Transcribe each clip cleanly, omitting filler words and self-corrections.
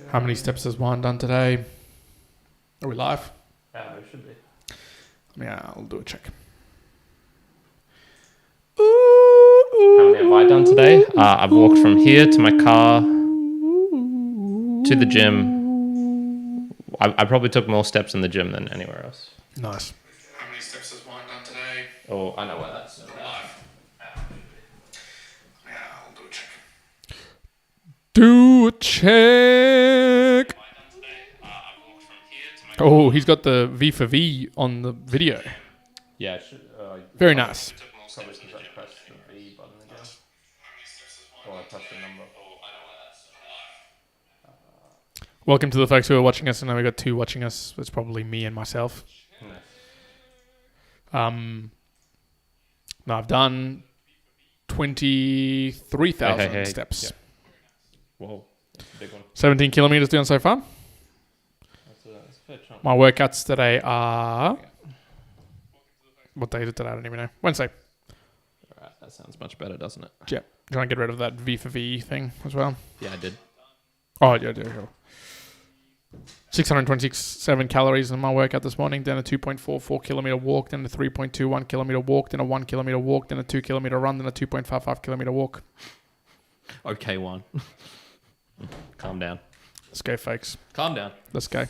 How many steps has Juan done today? Are we live? We should be. Yeah, I'll do a check. How many have I done today? I've walked from here to my car to the gym. I probably took more steps in the gym than anywhere else. Nice. How many steps has Juan done today? Oh, I know where that's live. Yeah, I'll do a check. Do a check. Oh, he's got the V for V on the video. Yeah, it should, very nice. Probably because I pressed the V button again. Or I pressed the number. Welcome to the folks who are watching us, and now we've got two watching us. It's probably me and myself. No, I've done 23,000 steps. Yeah. Whoa, that's a big one. 17 kilometers down so far. That's a fair chunk. My workouts today are... What day is it today? I don't even know. Wednesday. Alright, that sounds much better, doesn't it? Yeah. Trying to get rid of that V for V thing as well. Yeah, I did. Oh, yeah, sure. 627 calories in my workout this morning, then a 2.44 kilometer walk, then a 3.21 kilometer walk, then a 1 kilometer walk, then a 2 kilometer run, then a 2.55 kilometer walk. Okay, one. Calm down. Let's go, folks. Calm down. Let's go.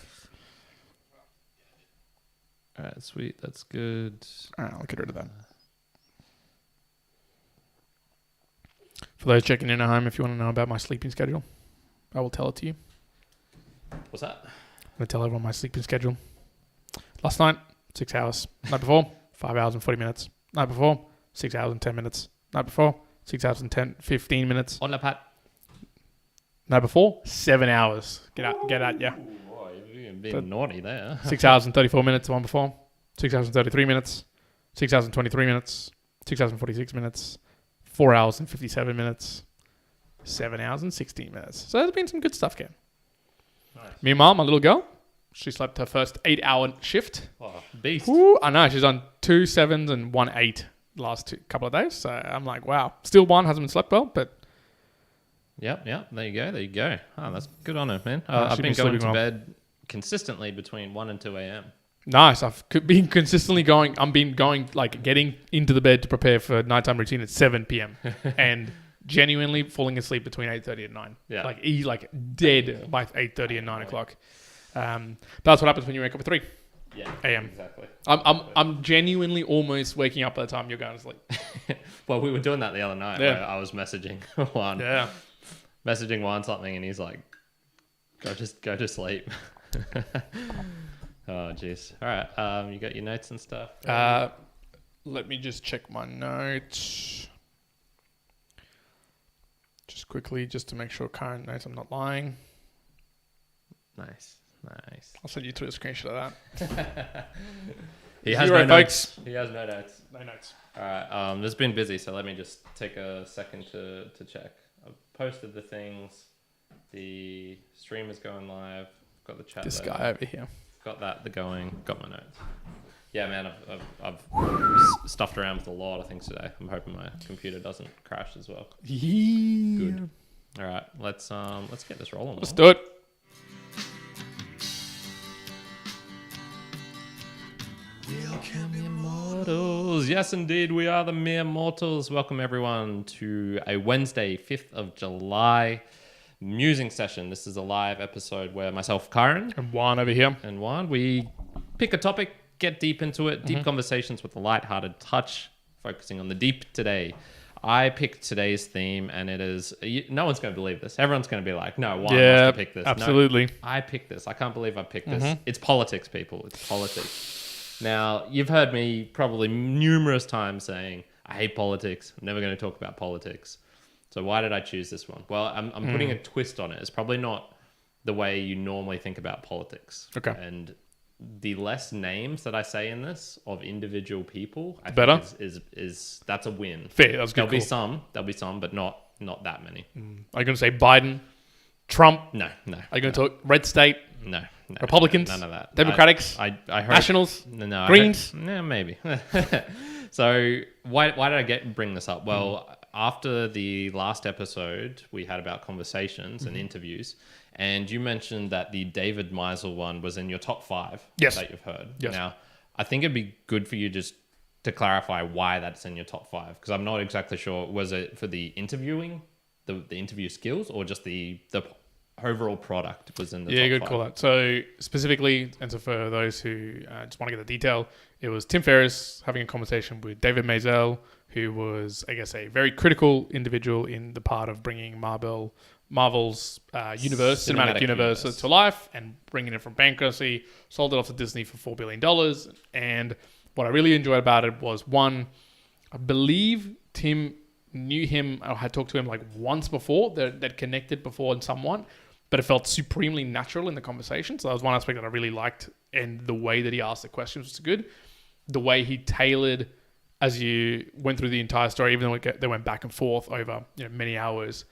All right, sweet. That's good. All right, I'll get rid of that. For those checking in at home, if you want to know about my sleeping schedule, I will tell it to you. What's that? I'm going to tell everyone my sleeping schedule. Last night, 6 hours. Night before, 5 hours and 40 minutes. Night before, 6 hours and 10 minutes. Night before, 6 hours and 15 minutes. On the pat. Night before, 7 hours. Get out, yeah. Boy, you're being naughty there. 6 hours and 34 minutes, the one before. 6 hours and 33 minutes. 6 hours and 23 minutes. 6 hours and 46 minutes. 4 hours and 57 minutes. 7 hours and 16 minutes. So there's been some good stuff, Ken. Nice. Meanwhile, my little girl, she slept her first 8-hour shift. Oh, beast. Ooh, I know. She's on 2 7s and 1 8 last couple of days. So I'm like, wow. Still one hasn't been slept well, but... Yep. There you go. Oh, that's good on her, man. Oh, I've been going to well. bed consistently between 1 and 2 a.m. Nice. I've been consistently going, like getting into the bed to prepare for nighttime routine at 7 p.m. and genuinely falling asleep between 8:30 and 9. Yeah. Like dead by 8:30 and 9 o'clock. That's what happens when you wake up at 3 a.m. Exactly. I'm genuinely almost waking up by the time you're going to sleep. Well, we were doing that the other night. Yeah. Where I was messaging Juan. Yeah. Messaging Juan something, and he's like, go to sleep. Oh, jeez. All right. You got your notes and stuff? Let me just check my notes. Just quickly, just to make sure current notes, I'm not lying. Nice. I'll send you through a screenshot of that. He has Zero, no folks. notes. He has no notes. No notes. All right. This has been busy, so let me just take a second to check. I've posted the things. The stream is going live. Got the chat. This there. guy over here. Got that going. Got my notes. Yeah, man. I've stuffed around with a lot of things today. I'm hoping my computer doesn't crash as well. Yeah. Good. All right. Let's get this rolling. Let's do it. Mortals. Yes, indeed, we are the mere mortals. Welcome everyone to a Wednesday, 5th of July musing session. This is a live episode where myself, Kyron, And Juan over here. and Juan, we pick a topic, get deep into it, deep conversations with a light-hearted touch, focusing on the deep today. I picked today's theme, and it is... No one's going to believe this. Everyone's going to be like, no, Juan must have picked this. Absolutely. No, I picked this. I can't believe I picked this. It's politics, people. It's politics. Now, you've heard me probably numerous times saying, I hate politics. I'm never going to talk about politics. So why did I choose this one? Well, I'm putting a twist on it. It's probably not the way you normally think about politics. Okay. And the less names that I say in this of individual people, I Better? think is that's a win. Fair. That's good. There'll be some, but not that many. Are you going to say Biden, Trump? No. Are you going to talk red state? No. Republicans? None of that. Democrats? I heard, Nationals? No. Greens? Maybe. So why did I bring this up? Well, after the last episode we had about conversations and interviews, And you mentioned that the David Maisel one was in your top 5 Yes. that you've heard. Yes. Now, I think it'd be good for you just to clarify why that's in your top 5, because I'm not exactly sure. Was it for the interviewing, the interview skills, or just the overall product was in the top 5? Yeah, good call out. So specifically, and so for those who just want to get the detail, it was Tim Ferriss having a conversation with David Maisel, who was, I guess, a very critical individual in the part of bringing Marvel's cinematic universe to life and bringing it from bankruptcy, sold it off to Disney for $4 billion. And what I really enjoyed about it was, one, I believe Tim knew him or had talked to him like once before, that connected before in somewhat, but it felt supremely natural in the conversation. So that was one aspect that I really liked, and the way that he asked the questions was good. The way he tailored, as you went through the entire story, even though they went back and forth over many hours,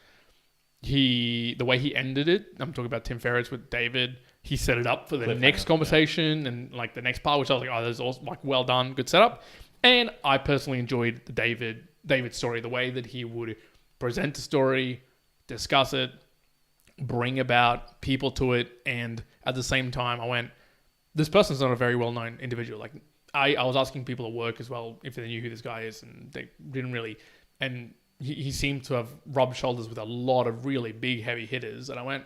the way he ended it, I'm talking about Tim Ferriss with David, he set it up for the next conversation and like the next part, which I was like, oh, that's also like well done, good setup. And I personally enjoyed the David story, the way that he would present the story, discuss it, bring about people to it, and at the same time, I went, this person's not a very well-known individual. Like I was asking people at work as well if they knew who this guy is, and they didn't really. And he seemed to have rubbed shoulders with a lot of really big, heavy hitters, and I went,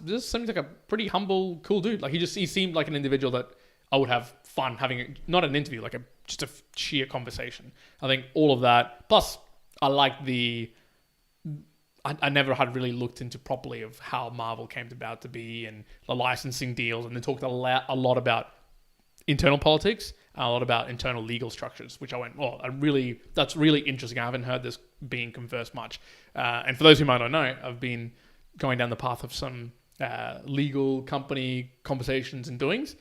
this seems like a pretty humble, cool dude. Like he seemed like an individual that I would have fun having, not an interview, like just a sheer conversation. I think all of that. Plus, I like I never had really looked into properly of how Marvel came about to be and the licensing deals, and they talked a lot about internal politics and a lot about internal legal structures, which I went, that's really interesting. I haven't heard this being conversed much. And for those who might not know, I've been going down the path of some legal company conversations and doings.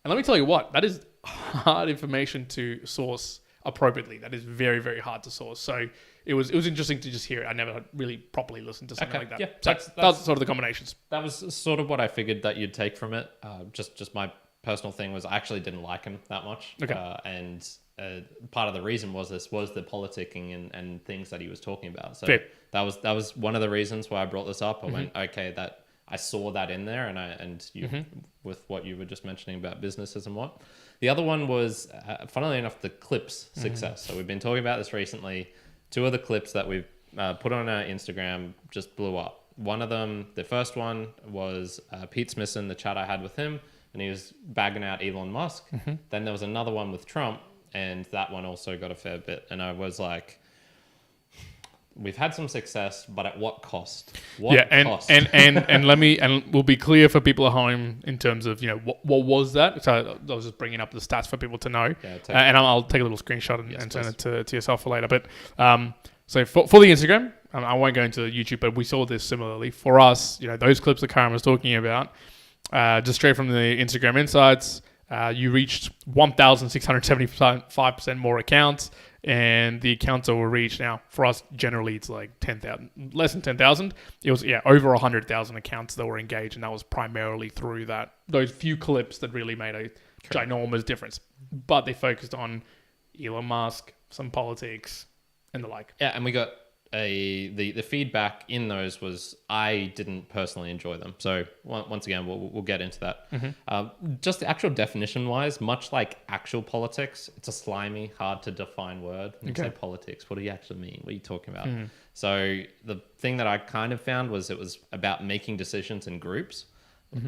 And let me tell you what, that is hard information to source appropriately. That is very, very hard to source. So it was interesting to just hear it. I never really properly listened to something like that. Yeah, so that's sort of the combinations. That was sort of what I figured that you'd take from it. Just my personal thing was I actually didn't like him that much. Okay. And part of the reason was the politicking and things that he was talking about. So Fair. that was one of the reasons why I brought this up. I went, okay, that I saw that in there, and you with what you were just mentioning about businesses and what. The other one was, funnily enough, the clips success. So we've been talking about this recently. 2 of the clips that we've put on our Instagram just blew up. One of them, the first one was Pete Smithson, the chat I had with him, and he was bagging out Elon Musk. Then there was another one with Trump, and that one also got a fair bit. And I was like, we've had some success, but at what cost? Cost? And we'll be clear for people at home in terms of what was that. So I was just bringing up the stats for people to know, and I'll take a little screenshot and send it to yourself for later. But so for the Instagram, I won't go into YouTube, but we saw this similarly for us. Those clips that Karen was talking about, just straight from the Instagram insights, you reached 1,675% more accounts. And the accounts that were reached, now for us generally it's like 10,000, less than 10,000. It was over 100,000 accounts that were engaged, and that was primarily through those few clips that really made a ginormous difference. But they focused on Elon Musk, some politics, and the like. Yeah, and we got the feedback in those was I didn't personally enjoy them. So once again, we'll get into that. Just the actual definition wise, much like actual politics, it's a slimy, hard to define word. When you say politics, what do you actually mean? What are you talking about? So the thing that I kind of found was it was about making decisions in groups.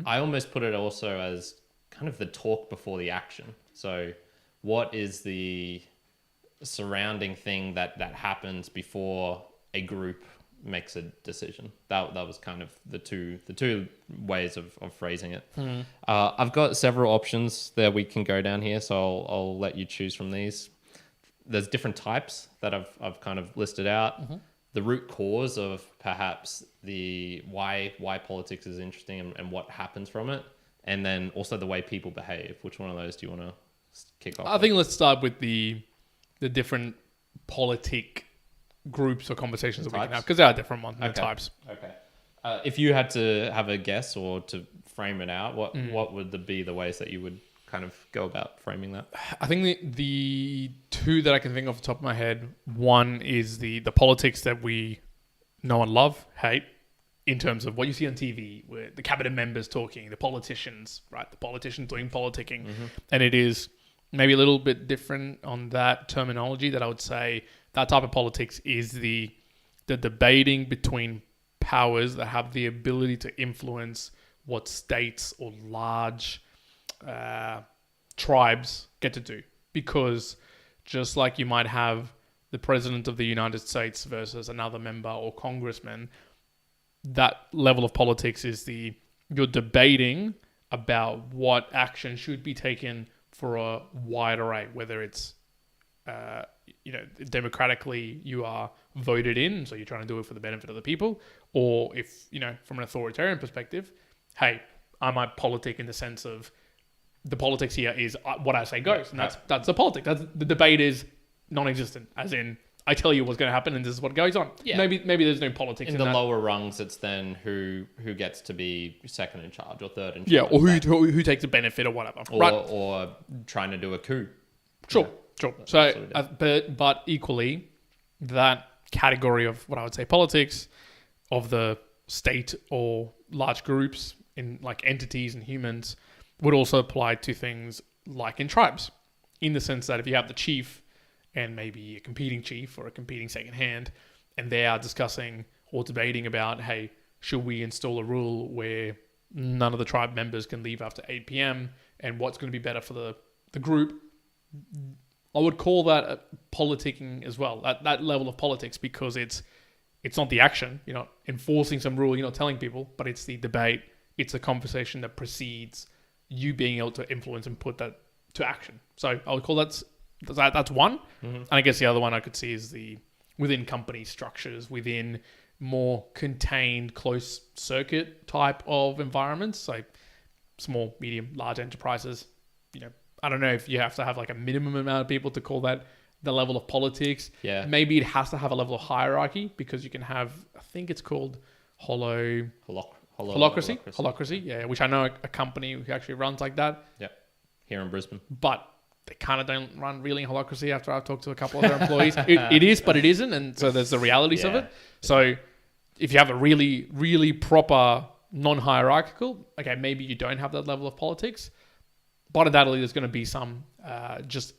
I almost put it also as kind of the talk before the action. So what is the surrounding thing that happens before a group makes a decision? That was kind of the two ways of phrasing it. I've got several options that we can go down here, so I'll let you choose from these. There's different types that I've kind of listed out. The root cause of perhaps the why politics is interesting and what happens from it, and then also the way people behave. Which one of those do you want to kick off? I think let's start with the different politic groups or conversations that we can have, because there are different ones and types. Okay. If you had to have a guess or to frame it out, what would be the ways that you would kind of go about framing that? I think the 2 that I can think off the top of my head, one is the politics that we know and love, hate in terms of what you see on TV, where the cabinet members talking, the politicians, right? The politicians doing politicking. And it is maybe a little bit different on that terminology, that I would say that type of politics is the debating between powers that have the ability to influence what states or large tribes get to do. Because just like you might have the president of the United States versus another member or congressman, that level of politics is you're debating about what action should be taken for a wide array, whether it's democratically you are voted in, so you're trying to do it for the benefit of the people, or if, from an authoritarian perspective, hey, I might politic in the sense of the politics here is what I say goes, and that's the politics. The debate is non-existent, as in I tell you what's going to happen and this is what goes on. Yeah. Maybe there's no politics in the that. Lower rungs. It's then who gets to be second in charge or third in charge. Yeah, or who takes the benefit or whatever. Or trying to do a coup. Sure. So, but equally, that category of what I would say politics of the state or large groups in like entities and humans would also apply to things like in tribes, in the sense that if you have the chief and maybe a competing chief or a competing second hand, and they are discussing or debating about, hey, should we install a rule where none of the tribe members can leave after 8 p.m. and what's going to be better for the group, I would call that politicking as well, that level of politics, because it's not the action, you're not enforcing some rule, you're not telling people, but it's the debate, it's a conversation that precedes you being able to influence and put that to action. So I would call that's one. And I guess the other one I could see is within company structures, within more contained, close circuit type of environments, like small, medium, large enterprises. I don't know if you have to have like a minimum amount of people to call that the level of politics. Yeah. Maybe it has to have a level of hierarchy, because you can have, I think it's called holocracy. Yeah, which I know a company who actually runs like that. Yeah, here in Brisbane. But they kind of don't run really in holocracy after I've talked to a couple of their employees. It is, but it isn't. And so there's the realities of it. So if you have a really, really proper non-hierarchical, okay, maybe you don't have that level of politics. But undoubtedly, there's going to be some just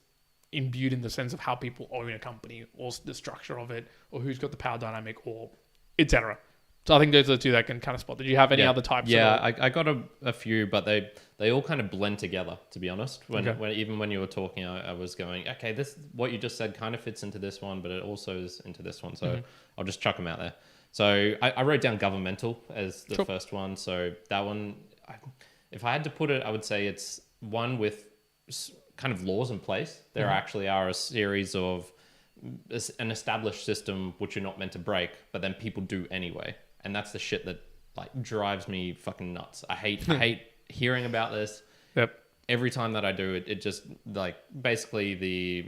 imbued in the sense of how people own a company, or the structure of it, or who's got the power dynamic, or etc. So I think those are the two that can kind of spot. Did you have any other types? Yeah, I got a few, but they all kind of blend together, to be honest. When even when you were talking, I was going, okay, this what you just said kind of fits into this one, but it also is into this one. So I'll just chuck them out there. So I wrote down governmental as the first one. So that one, if I had to put it, I would say it's one with kind of laws in place. There actually are a series of an established system which you're not meant to break, but then people do anyway. And that's the shit that like drives me fucking nuts. I hate hearing about this. Yep. Every time that I do it, it just like basically the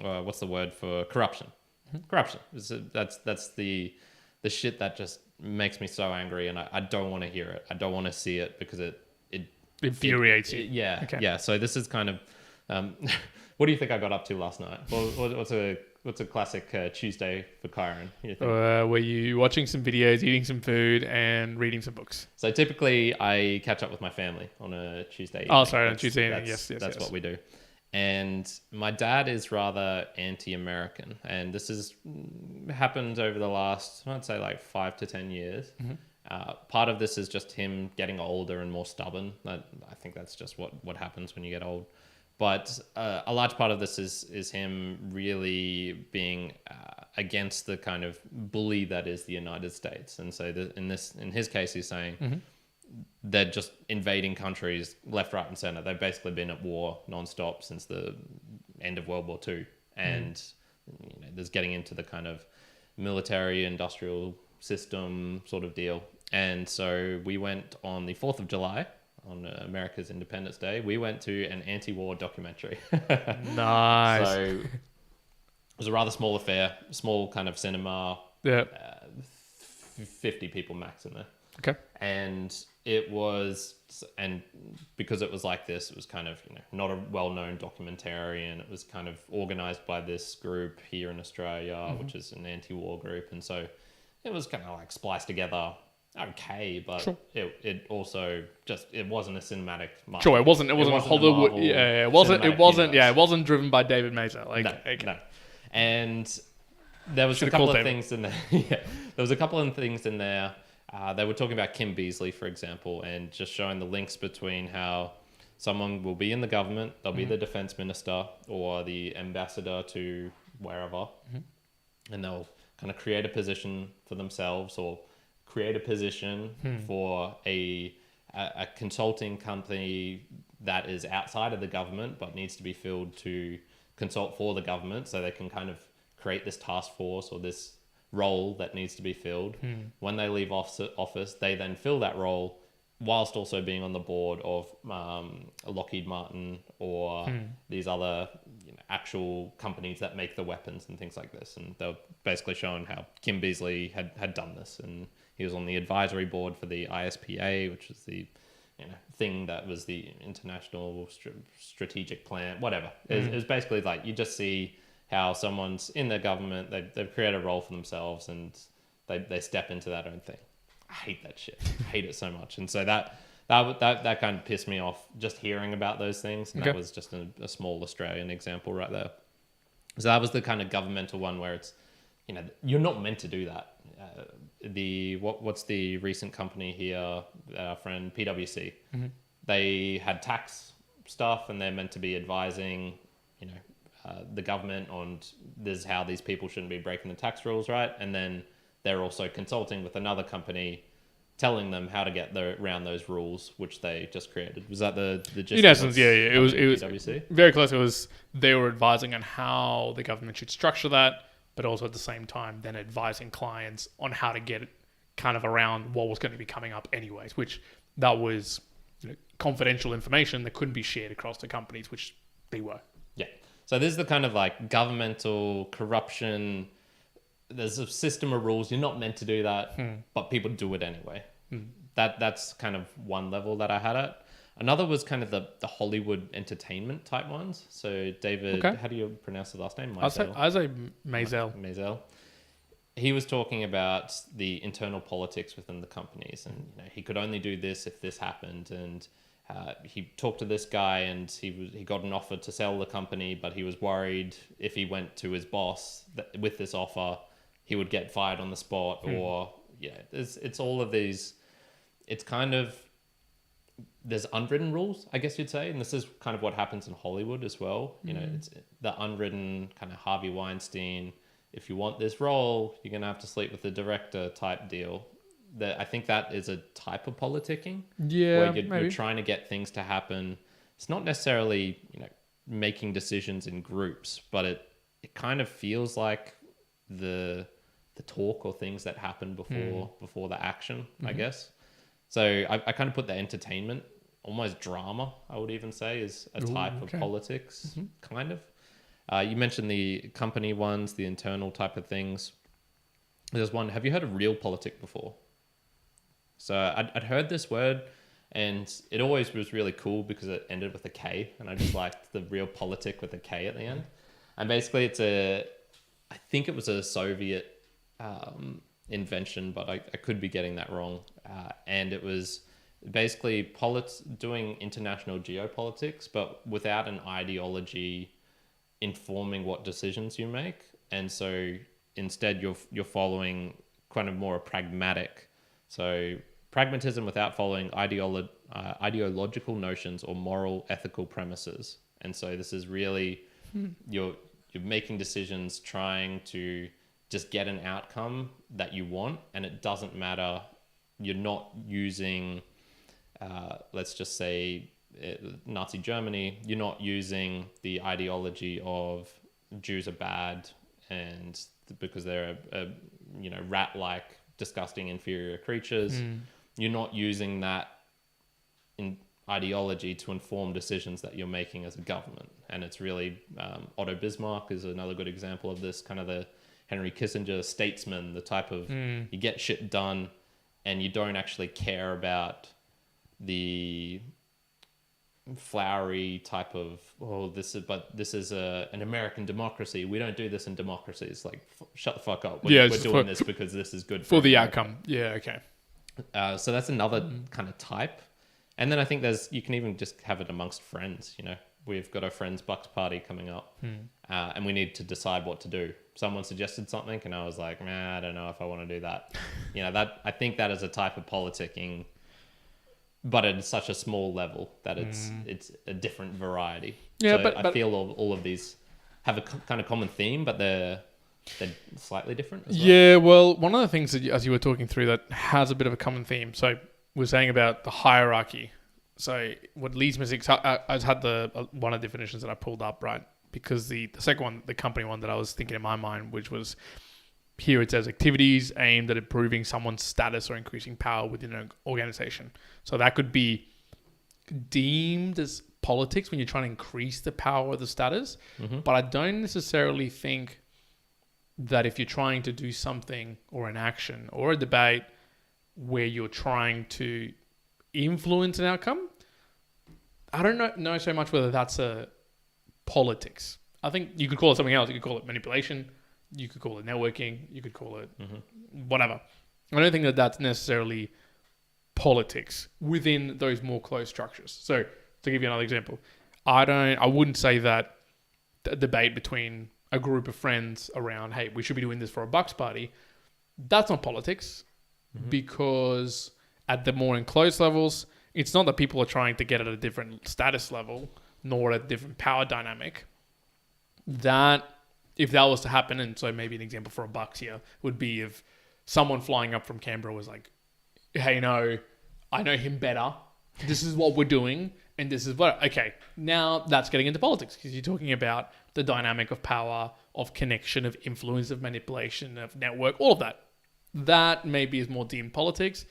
what's the word for corruption? Corruption. That's the shit that just makes me so angry, and I don't want to hear it. I don't want to see it, because it infuriates you. Yeah. Okay. Yeah. So this is kind of what do you think I got up to last night? What's a classic Tuesday for Kyron? Were you watching some videos, eating some food, and reading some books? So typically, I catch up with my family on a Tuesday evening. Oh, sorry, on Tuesday evening. Yes. That's what we do. And my dad is rather anti-American, and this has happened over the last, I'd say, like 5 to 10 years. Part of this is just him getting older and more stubborn. I think that's just what happens when you get old. But a large part of this is him really being against the kind of bully that is the United States. And so in his case, he's saying they're just invading countries left, right, and center. They've basically been at war nonstop since the end of World War II. And there's getting into the kind of military industrial system sort of deal. And so we went on the 4th of July, on America's Independence Day. We went to an anti-war documentary. Nice. So it was a rather small affair, small kind of cinema. Yeah. 50 people max in there. Okay. And it was, and because it was like this, it was kind of not a well-known documentarian. It was kind of organized by this group here in Australia, which is an anti-war group. And so it was kind of like spliced together okay, but Sure. it also just it wasn't a cinematic Marvel. Sure, it wasn't a Hollywood. Marvel It cinematic wasn't. universe. It wasn't driven by David Maisel. Like, No, okay. no. And there was Should've a couple called of David. things in there. Yeah, there was a couple of things in there. They were talking about Kim Beazley, for example, and just showing the links between how someone will be in the government, they'll be the defense minister or the ambassador to wherever, and they'll kind of create a position for themselves or create a position for a consulting company that is outside of the government but needs to be filled to consult for the government, so they can kind of create this task force or this role that needs to be filled. When they leave office, they then fill that role whilst also being on the board of Lockheed Martin or these other actual companies that make the weapons and things like this. And they're basically showing how Kim Beazley had done this, and he was on the advisory board for the ISPA, which is the thing that was the International Strategic Plan, whatever. It was basically like you just see how someone's in the government, they've created a role for themselves and they step into that own thing. I hate that shit. I hate it so much. And so that kind of pissed me off just hearing about those things. And that was just a small Australian example right there. So that was the kind of governmental one where it's, you're not meant to do that. What's the recent company here, our friend PwC? They had tax stuff and they're meant to be advising, the government on this is how these people shouldn't be breaking the tax rules, right? And then they're also consulting with another company telling them how to get around those rules, which they just created. Was that the gist? In essence, yeah. It was PwC? very close. It was they were advising on how the government should structure that, but also at the same time then advising clients on how to get it kind of around what was going to be coming up anyways, which that was confidential information that couldn't be shared across the companies, which they were. Yeah. So this is the kind of like governmental corruption. There's a system of rules. You're not meant to do that, but people do it anyway. That's kind of one level that I had at. Another was kind of the Hollywood entertainment type ones. So David, how do you pronounce the last name? I say Maisel. Maisel. He was talking about the internal politics within the companies, and he could only do this if this happened. And he talked to this guy, and he got an offer to sell the company, but he was worried if he went to his boss with this offer, he would get fired on the spot. Or it's all of these. It's kind of there's unwritten rules, I guess you'd say, and this is kind of what happens in Hollywood as well. It's the unwritten kind of Harvey Weinstein. If you want this role, you're gonna have to sleep with the director type deal. I think that is a type of politicking. Yeah, where you're trying to get things to happen. It's not necessarily making decisions in groups, but it kind of feels like the talk or things that happen before the action, I guess. So I kind of put the entertainment, almost drama, I would even say, is a type of politics, kind of. You mentioned the company ones, the internal type of things. There's one. Have you heard of realpolitik before? So I'd heard this word, and it always was really cool because it ended with a K, and I just liked the realpolitik with a K at the end. And basically, I think it was a Soviet invention, but I could be getting that wrong. And it was basically doing international geopolitics, but without an ideology informing what decisions you make. And so instead you're following kind of more a pragmatic. So pragmatism without following ideological notions or moral ethical premises. And so this is really you're making decisions trying to just get an outcome that you want, and it doesn't matter. You're not using let's just say Nazi Germany, you're not using the ideology of Jews are bad and because they're rat-like, disgusting, inferior creatures. You're not using that ideology to inform decisions that you're making as a government. And it's really Otto Bismarck is another good example of this, kind of the Henry Kissinger statesman, the type of you get shit done and you don't actually care about the flowery type of this is an American democracy. We don't do this in democracies. Like shut the fuck up. We're doing this because this is good for the America. outcome. Yeah, okay. So that's another kind of type. And then I think you can even just have it amongst friends. We've got a friend's bucks party coming up, and we need to decide what to do. Someone suggested something, and I was like, I don't know if I want to do that. That I think that is a type of politicking, but at such a small level that it's a different variety. Yeah, so but I feel all of these have a kind of common theme, but they're slightly different as well. Yeah, well, one of the things that as you were talking through that has a bit of a common theme. So we're saying about the hierarchy. So what leads me to... I had one of the definitions that I pulled up, right? Because the second one, the company one that I was thinking in my mind, which was here it says activities aimed at improving someone's status or increasing power within an organization. So that could be deemed as politics when you're trying to increase the power or the status. But I don't necessarily think that if you're trying to do something or an action or a debate where you're trying to influence an outcome, I don't know so much whether that's a politics. I think you could call it something else. You could call it manipulation. You could call it networking. You could call it whatever. I don't think that that's necessarily politics within those more closed structures. So to give you another example, I wouldn't say that the debate between a group of friends around, hey, we should be doing this for a bucks party, that's not politics, because at the more enclosed levels, it's not that people are trying to get at a different status level nor a different power dynamic. That if that was to happen, and so maybe an example for a bucks here would be if someone flying up from Canberra was like, hey, no, I know him better. This is what we're doing. And this is what, okay, now that's getting into politics because you're talking about the dynamic of power, of connection, of influence, of manipulation, of network, all of that. That maybe is more deemed politics.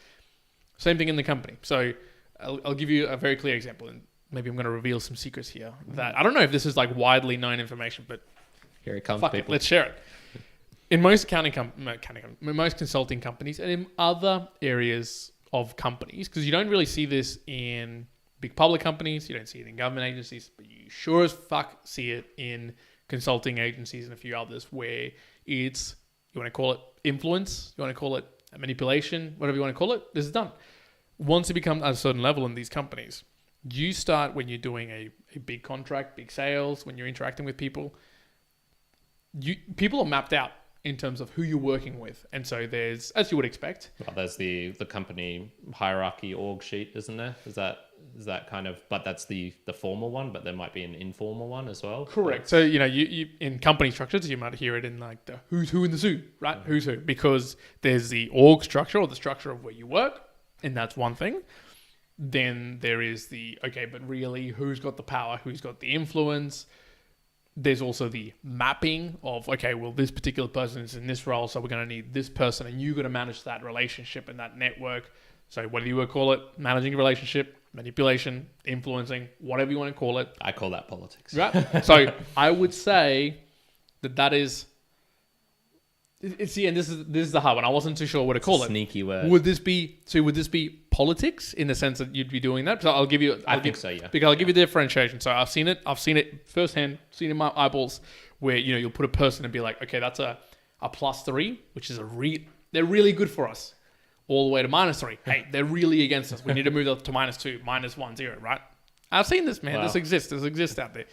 Same thing in the company. So I'll give you a very clear example, and maybe I'm going to reveal some secrets here that I don't know if this is like widely known information, but here it comes, fuck people. It, let's share it. In most most consulting companies and in other areas of companies, because you don't really see this in big public companies, you don't see it in government agencies, but you sure as fuck see it in consulting agencies and a few others where it's, you want to call it influence, you want to call it manipulation, whatever you want to call it, this is done. Once you become at a certain level in these companies, you start when you're doing a big contract, big sales, when you're interacting with people, people are mapped out in terms of who you're working with. And so there's, as you would expect... Well, there's the company hierarchy org sheet, isn't there? Is that kind of... But that's the formal one, but there might be an informal one as well. Correct. So, you in company structures, you might hear it in like the who's who in the zoo, right? Mm-hmm. Who's who. Because there's the org structure or the structure of where you work, and that's one thing. Then there is the, okay, but really who's got the power, who's got the influence. There's also the mapping of, okay, well, this particular person is in this role, so we're going to need this person, and you've got to manage that relationship and that network. So whether you would call it managing a relationship, manipulation, influencing, whatever you want to call it. I call that politics. Right? So I would say that is... See, and this is the hard one. I wasn't too sure what to call it. Sneaky word. Would this be politics in the sense that you'd be doing that? So I'll give you. I think so. Yeah. Because I'll give you the differentiation. So I've seen it firsthand. Seen it in my eyeballs where you'll put a person and be like, okay, that's a +3, which is they're really good for us, all the way to -3. Hey, they're really against us. We need to move up to -2, -1, 0. Right? I've seen this, man. Wow. This exists out there.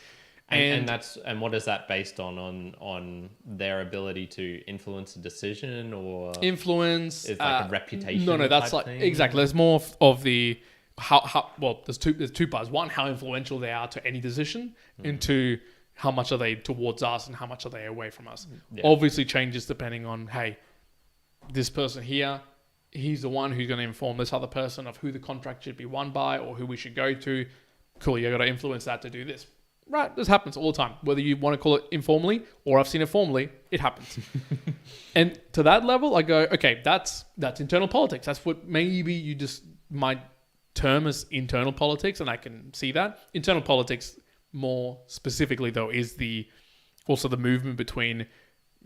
And what is that based on their ability to influence a decision or influence? It's like a reputation. No, that's like thing? Exactly. There's more of the how well. There's two parts. One, how influential they are to any decision, and two, how much are they towards us and how much are they away from us. Yeah. Obviously, changes depending on this person here. He's the one who's going to inform this other person of who the contract should be won by or who we should go to. Cool, you got to influence that to do this. Right, this happens all the time. Whether you want to call it informally or I've seen it formally, it happens. And to that level, I go, okay, that's internal politics. That's what maybe you just might term as internal politics, and I can see that. Internal politics, more specifically though, is also the movement between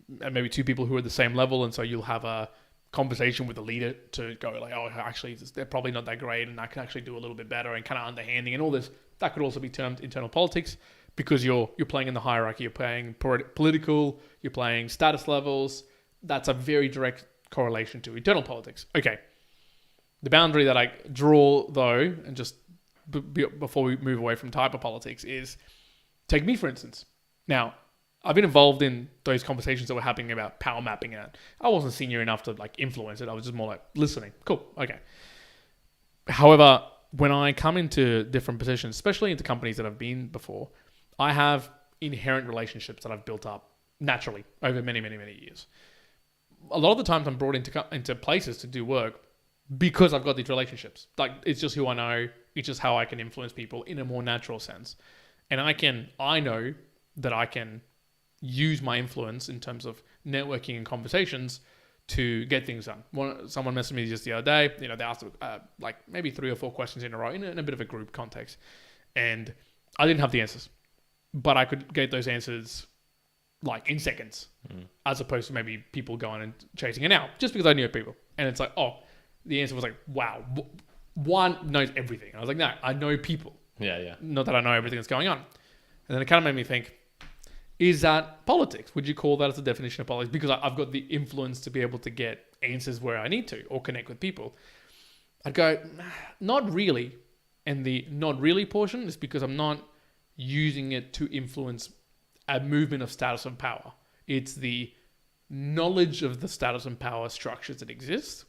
maybe two people who are the same level, and so you'll have a conversation with the leader to go like, oh, actually, they're probably not that great, and I can actually do a little bit better, and kind of underhanding and all this. That could also be termed internal politics because you're playing in the hierarchy. You're playing political. You're playing status levels. That's a very direct correlation to internal politics. Okay. The boundary that I draw, though, and just before we move away from type of politics, is take me, for instance. Now, I've been involved in those conversations that were happening about power mapping, and I wasn't senior enough to like influence it. I was just more like listening. Cool. Okay. However, when I come into different positions, especially into companies that I've been before, I have inherent relationships that I've built up naturally over many, many, many years. A lot of the times I'm brought into places to do work because I've got these relationships. Like, it's just who I know. It's just how I can influence people in a more natural sense. And I know that I can use my influence in terms of networking and conversations to get things done. Someone messaged me just the other day. They asked like maybe 3 or 4 questions in a row in a bit of a group context, and I didn't have the answers, but I could get those answers like in seconds, as opposed to maybe people going and chasing it out just because I knew people. And it's like, oh, the answer was like, wow, one knows everything. And I was like, no, I know people. Yeah. Not that I know everything that's going on. And then it kind of made me think, is that politics? Would you call that as a definition of politics? Because I've got the influence to be able to get answers where I need to or connect with people. I'd go, not really. And the not really portion is because I'm not using it to influence a movement of status and power. It's the knowledge of the status and power structures that exist,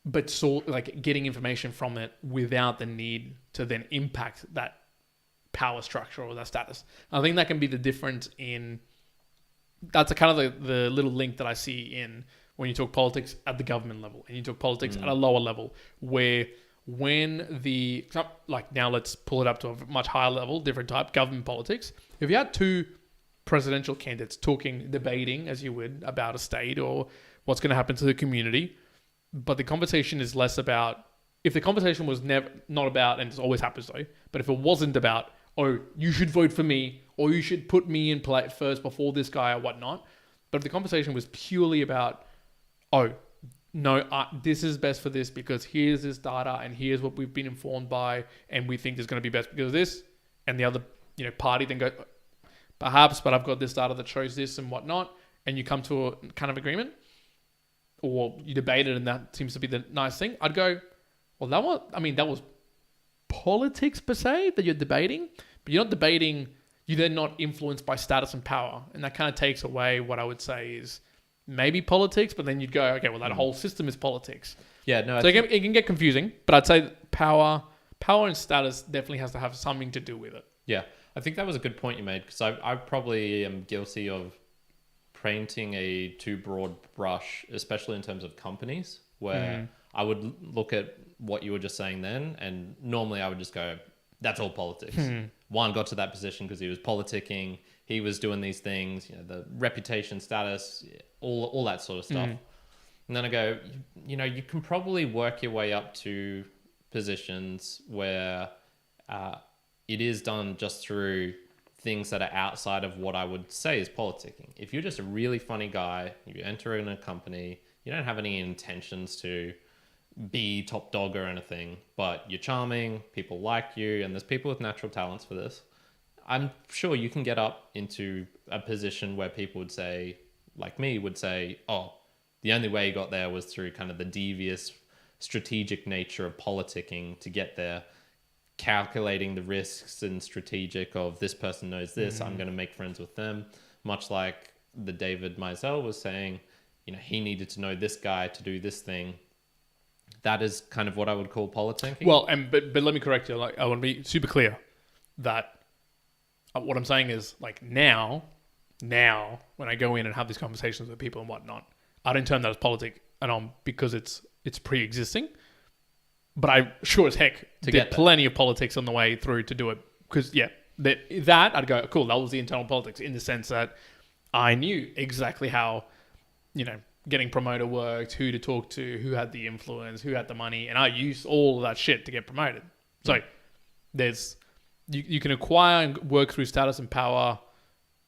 but like getting information from it without the need to then impact that power structure or that status. I think that can be the difference that's a kind of the little link that I see in when you talk politics at the government level and you talk politics at a lower level, where when now let's pull it up to a much higher level, different type, government politics. If you had 2 presidential candidates debating as you would about a state or what's going to happen to the community, but the conversation is less about, if the conversation was not about, and it always happens though, but if it wasn't about, oh, you should vote for me, or you should put me in play first before this guy or whatnot. But if the conversation was purely about, oh, no, this is best for this because here's this data and here's what we've been informed by, and we think is going to be best because of this, and the other party then go, perhaps, but I've got this data that shows this and whatnot, and you come to a kind of agreement, or you debate it, and that seems to be the nice thing. I'd go, well, that was politics per se that you're debating, but you're not debating, you're then not influenced by status and power. And that kind of takes away what I would say is maybe politics, but then you'd go, okay, well, that whole system is politics. Yeah, no. So it can get confusing, but I'd say power and status definitely has to have something to do with it. Yeah, I think that was a good point you made, because I probably am guilty of painting a too broad brush, especially in terms of companies, where I would look at what you were just saying then, and normally I would just go, that's all politics. Juan got to that position because he was politicking, he was doing these things, the reputation, status, all that sort of stuff. And then I go, you can probably work your way up to positions where it is done just through things that are outside of what I would say is politicking. If you're just a really funny guy, you enter in a company, you don't have any intentions to be top dog or anything, but you're charming, people like you, and there's people with natural talents for this, I'm sure you can get up into a position where people would say, like me, would say, oh, the only way you got there was through kind of the devious strategic nature of politicking to get there, calculating the risks and strategic of this person knows this, I'm going to make friends with them. Much like the David Maisel was saying, he needed to know this guy to do this thing. That is kind of what I would call politicking. Well, but let me correct you. Like, I want to be super clear that what I'm saying is, like, now when I go in and have these conversations with people and whatnot, I don't term that as politic because it's pre-existing. But I sure as heck did plenty of politics on the way through to do it. Because, that I'd go, cool, that was the internal politics, in the sense that I knew exactly how, getting promoted worked, who to talk to, who had the influence, who had the money. And I used all of that shit to get promoted. So you can acquire and work through status and power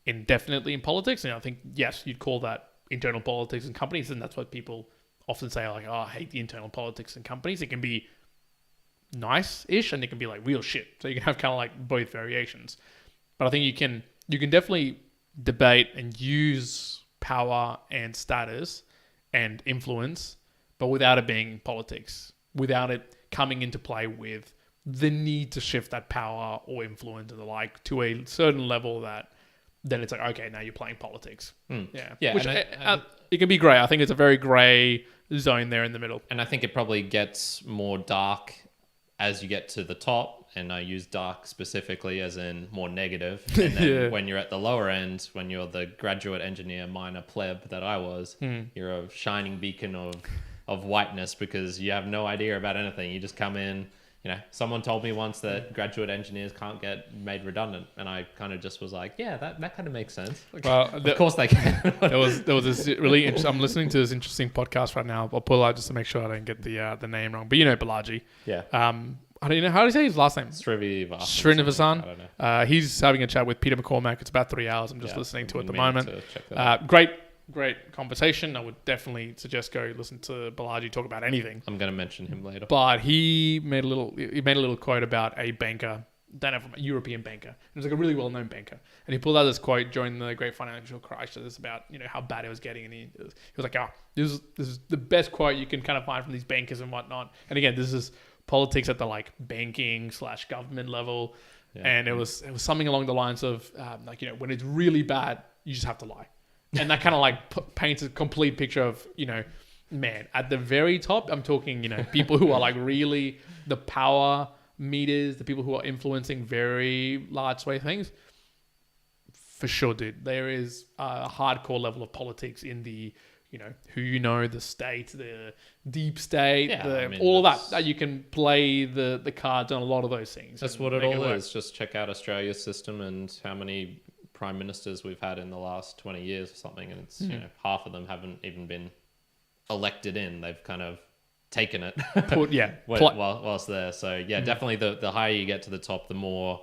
indefinitely in politics. And I think, yes, you'd call that internal politics in companies. And that's what people often say, like, oh, I hate the internal politics in companies. It can be nice-ish, and it can be like real shit. So you can have kind of like both variations. But I think you can definitely debate and use power and status and influence, but without it being politics, without it coming into play with the need to shift that power or influence and the like to a certain level that then it's like, okay, now you're playing politics. Yeah. Which it can be grey. I think it's a very grey zone there in the middle. And I think it probably gets more dark as you get to the top. And I use dark specifically as in more negative. And then when you're at the lower end, when you're the graduate engineer, minor pleb that I was, you're a shining beacon of whiteness because you have no idea about anything. You just come in. You know, someone told me once that graduate engineers can't get made redundant, and I kind of just was like, "Yeah, that kind of makes sense." Well, of course they can. there was this really interesting. I'm listening to this interesting podcast right now. I'll pull out just to make sure I don't get the name wrong. But you know, Balaji. Yeah. I don't know how do you say his last name. Srinivasan. I don't know. He's having a chat with Peter McCormack. It's about 3 hours. I'm just listening to it at the moment. Great conversation. I would definitely suggest go listen to Balaji talk about anything. I'm going to mention him later. But he made a little quote about a banker, from a European banker. It was like a really well-known banker. And he pulled out this quote during the great financial crisis about, how bad it was getting. And he was like, this is the best quote you can kind of find from these bankers and whatnot. And again, this is politics at the like banking / government level. Yeah. And it was something along the lines of when it's really bad, you just have to lie. And that kind of like paints a complete picture of, man, at the very top, I'm talking, people who are like really the power meters, the people who are influencing very large sway things. For sure, dude. There is a hardcore level of politics in the, the state, the deep state, all of that you can play the cards on a lot of those things. That's what it all is. Just check out Australia's system and how many prime ministers we've had in the last 20 years or something, and it's half of them haven't even been elected in. They've kind of taken it whilst there. So definitely the higher you get to the top, the more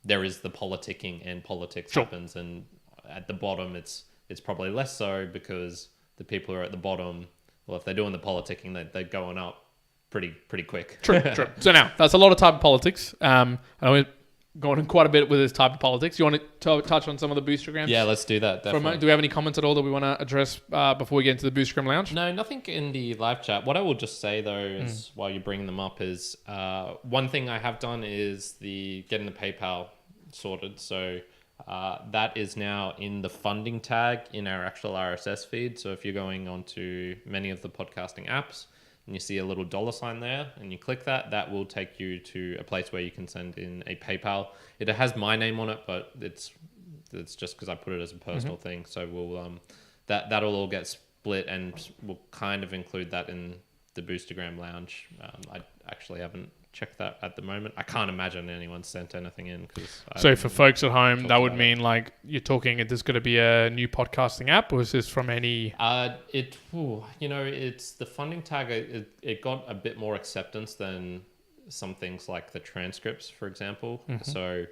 there is the politicking and politics happens, and at the bottom it's probably less so because the people who are at the bottom, well, if they're doing the politicking, they're going up pretty quick. True. So now that's a lot of type of politics. I know going on quite a bit with this type of politics. You want to touch on some of the Boostagrams? Yeah, let's do that. Definitely. Do we have any comments at all that we want to address before we get into the Boostagram Lounge? No, nothing in the live chat. What I will just say though is while you're bringing them up is one thing I have done is getting the PayPal sorted. So that is now in the funding tag in our actual RSS feed. So if you're going onto many of the podcasting apps, and you see a little $sign there and you click that will take you to a place where you can send in a PayPal. It has my name on it, but it's just because I put it as a personal thing. So we'll that'll all get split, and we'll kind of include that in the Boostagram Lounge. I actually haven't checked that at the moment. I can't imagine anyone sent anything in. So for folks at home, that would mean like you're talking, there's going to be a new podcasting app, or is this from any... it's the funding tag. It got a bit more acceptance than some things like the transcripts, for example. So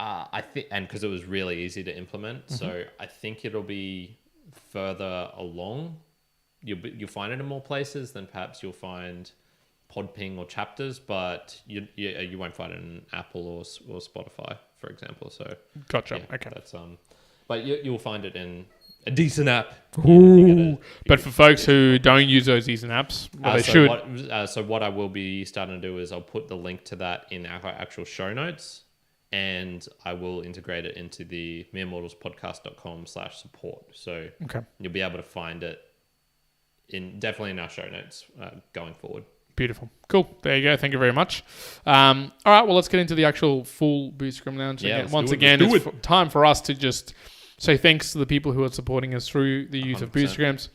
I think, and because it was really easy to implement, so I think it'll be further along. You'll find it in more places than perhaps you'll find Podping or Chapters, but you won't find it in Apple or Spotify, for example. So gotcha. Okay, that's but you'll find it in a decent app. But for folks who don't use those decent apps, they should. So what I will be starting to do is I'll put the link to that in our actual show notes, and I will integrate it into the meremortalspodcast.com/support. So you'll be able to find it definitely in our show notes going forward. Beautiful. Cool. There you go. Thank you very much. All right. Well, let's get into the actual full Boostagram Lounge. Yeah, Once again, it's time for us to just say thanks to the people who are supporting us through the use 100%. Of Boostagrams.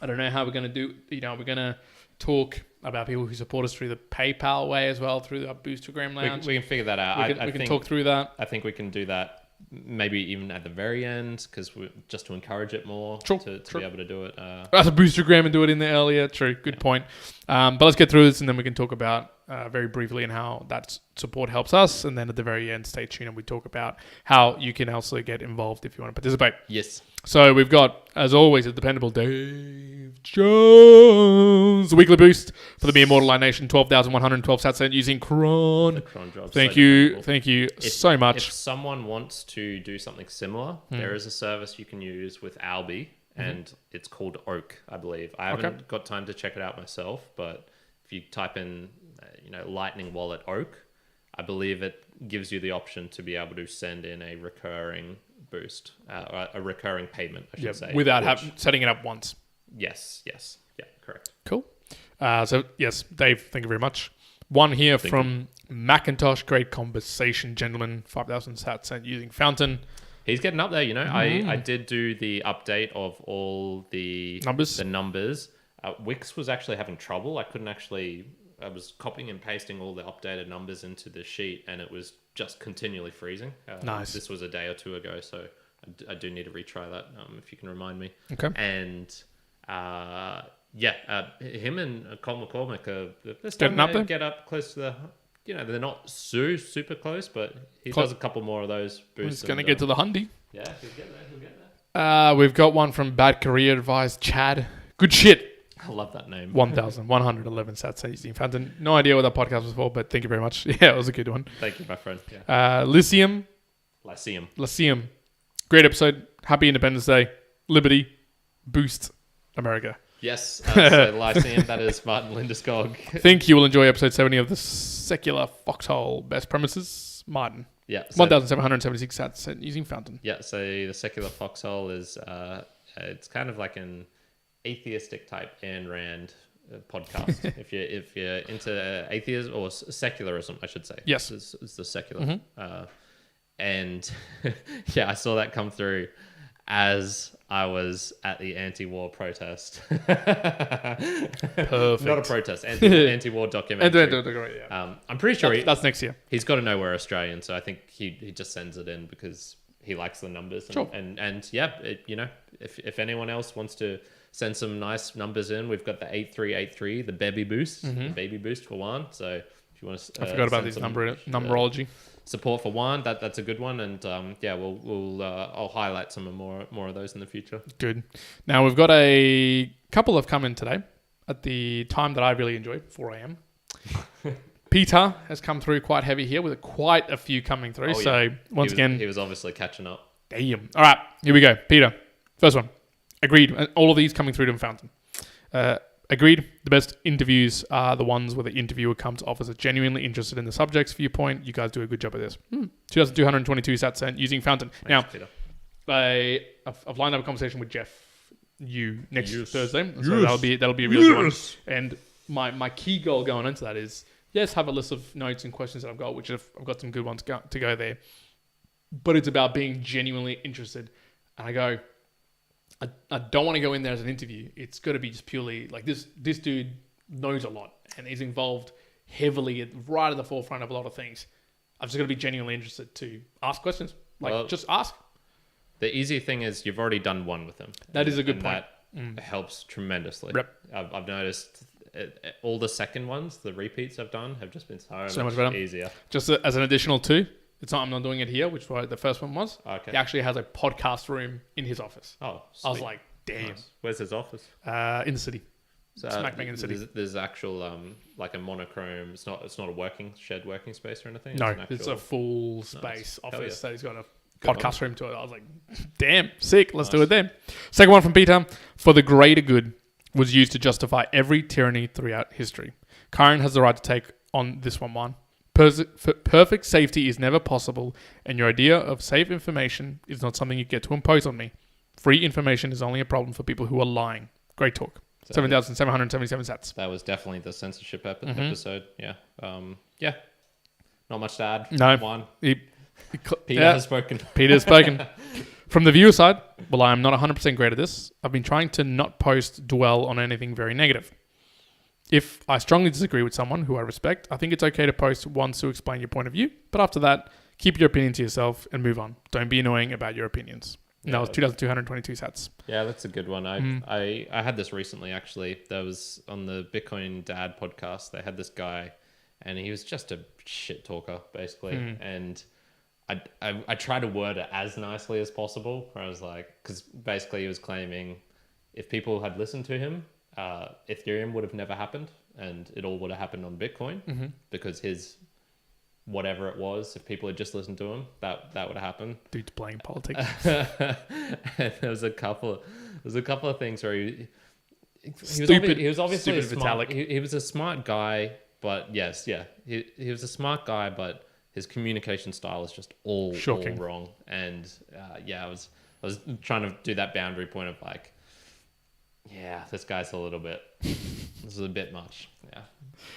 I don't know how we're going to do. We're going to talk about people who support us through the PayPal way as well, through the Boostagram Lounge. We can figure that out. We can talk through that. I think we can do that maybe even at the very end, because just to encourage it more, to be able to do it. As a Boostagram and do it in there earlier. True, good point. But let's get through this, and then we can talk about very briefly and how that support helps us. And then at the very end, stay tuned and we talk about how you can also get involved if you want to participate. Yes. So we've got, as always, a dependable Dave Jones, the weekly boost for the Mere Mortal Line Nation, 12,112 sats sent using Cron. Thank you so much. If someone wants to do something similar, there is a service you can use with Albi, and it's called Oak, I believe. I haven't got time to check it out myself, but if you type in, Lightning Wallet Oak, I believe it gives you the option to be able to send in a recurring boost, or a recurring payment, I should say. Without setting it up once. Yes. Yeah, correct. Cool. So, yes, Dave, thank you very much. One here from McIntosh. Great conversation, gentlemen. 5,000 sats sent using Fountain. He's getting up there, I did do the update of all the numbers. Wix was actually having trouble. I was copying and pasting all the updated numbers into the sheet, and it was just continually freezing. Nice. This was a day or two ago, so I do need to retry that, if you can remind me. Okay. And him and Cole McCormick they're Getting up there? get up close to the... they're not super close, but he does a couple more of those boosts. He's going to get to the Hundy. Yeah, he'll get there. We've got one from BadcareeradviceChad. Good shit. I love that name. 1,111 sats using Fountain. No idea what that podcast was for, but thank you very much. Yeah, it was a good one. Thank you, my friend. Yeah. Lyceum. Great episode. Happy Independence Day. Liberty. Boost. America. Yes. So Lyceum, that is Martin Lindeskog. Think you will enjoy episode 70 of the Secular Foxhole Best Premises. Martin. Yeah. 1,776 sats using Fountain. Yeah, so the Secular Foxhole is it's kind of like an atheistic type Ayn Rand podcast. if you're into atheism or secularism, I should say. Yes, it's the secular. And I saw that come through as I was at the anti-war protest. Perfect. Not a protest, anti-war documentary. I'm pretty sure that's next year. He's got to know we're Australian, so I think he just sends it in because he likes the numbers. Sure. If anyone else wants to send some nice numbers in, we've got the 8383, the baby boost, the baby boost for Juan. So if you want to, I forgot about this numerology. Support for Juan, that's a good one, and I'll highlight some more of those in the future. Good. Now we've got a couple have come in today at the time that I really enjoy, 4 a.m. Petar has come through quite heavy here with quite a few coming through. Once again, he was obviously catching up. Damn. All right, here we go. Peter, first one. Agreed. All of these coming through to Fountain. Agreed. The best interviews are the ones where the interviewer comes off as a genuinely interested in the subject's viewpoint. You guys do a good job of this. 2,222 sats sent using Fountain. Thanks, now, Peter. I've lined up a conversation with Jeff next Thursday. So that'll be a really good one. And my key goal going into that is, yes, have a list of notes and questions that I've got, which I've got some good ones to go there. But it's about being genuinely interested. And I go, I don't want to go in there as an interview. It's got to be just purely like this dude knows a lot and is involved heavily right at the forefront of a lot of things. I've just got to be genuinely interested to ask questions. Just ask. The easy thing is you've already done one with him. That is a good point. That helps tremendously. Yep. I've noticed all the second ones, the repeats I've done, have just been so much better. easier. Just as an additional two, I'm not doing it here, which the first one was. Okay. He actually has a podcast room in his office. Oh, sweet. I was like, damn. Nice. Where's his office? In the city. So, smack bang in the city. There's actual like a monochrome. It's not a shared working space or anything. No, it's a full space office that he's got a Good podcast room to it. I was like, damn, sick. Let's do it then. Second one from Peter. For the greater good was used to justify every tyranny throughout history. Karen has the right to take on this one. Perfect safety is never possible, and your idea of safe information is not something you get to impose on me. Free information is only a problem for people who are lying. Great talk. 7,777 sats. That was definitely the censorship episode. Yeah. Not much to add. No. One. Peter has spoken. Peter has spoken. From the viewer side, well, I am not 100% great at this. I've been trying to not dwell on anything very negative. If I strongly disagree with someone who I respect, I think it's okay to post once to explain your point of view. But after that, keep your opinion to yourself and move on. Don't be annoying about your opinions. And that was 2,222 sats. Yeah, that's a good one. I had this recently, actually. That was on the Bitcoin Dad podcast. They had this guy, and he was just a shit talker, basically. And I tried to word it as nicely as possible. Where I was like, because basically he was claiming if people had listened to him, Ethereum would have never happened, and it all would have happened on Bitcoin because his whatever it was, if people had just listened to him, that would have happened. Dude's playing politics. And there was a couple There's a couple of things where he was obviously a stupid smart, Vitalik. he was a smart guy, but yes, yeah, he was a smart guy, but his communication style is just all Shocking. wrong. And I was trying to do that boundary point of like, yeah, this guy's this is a bit much. Yeah,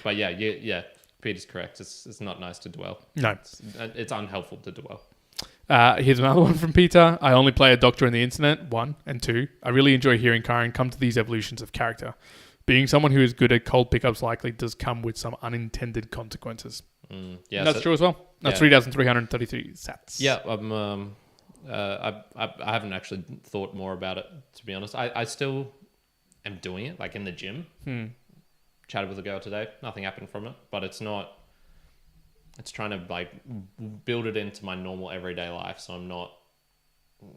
but yeah, Peter's correct. It's not nice to dwell. No. It's unhelpful to dwell. Here's another one from Peter. I only play a doctor in the internet, 1. And 2, I really enjoy hearing Karen come to these evolutions of character. Being someone who is good at cold pickups likely does come with some unintended consequences. Yeah, that's true as well. That's 3,333 sats. Yeah, I haven't actually thought more about it, to be honest. I still am doing it, like in the gym. Chatted with a girl today. Nothing happened from it, but it's trying to like build it into my normal everyday life, so I'm not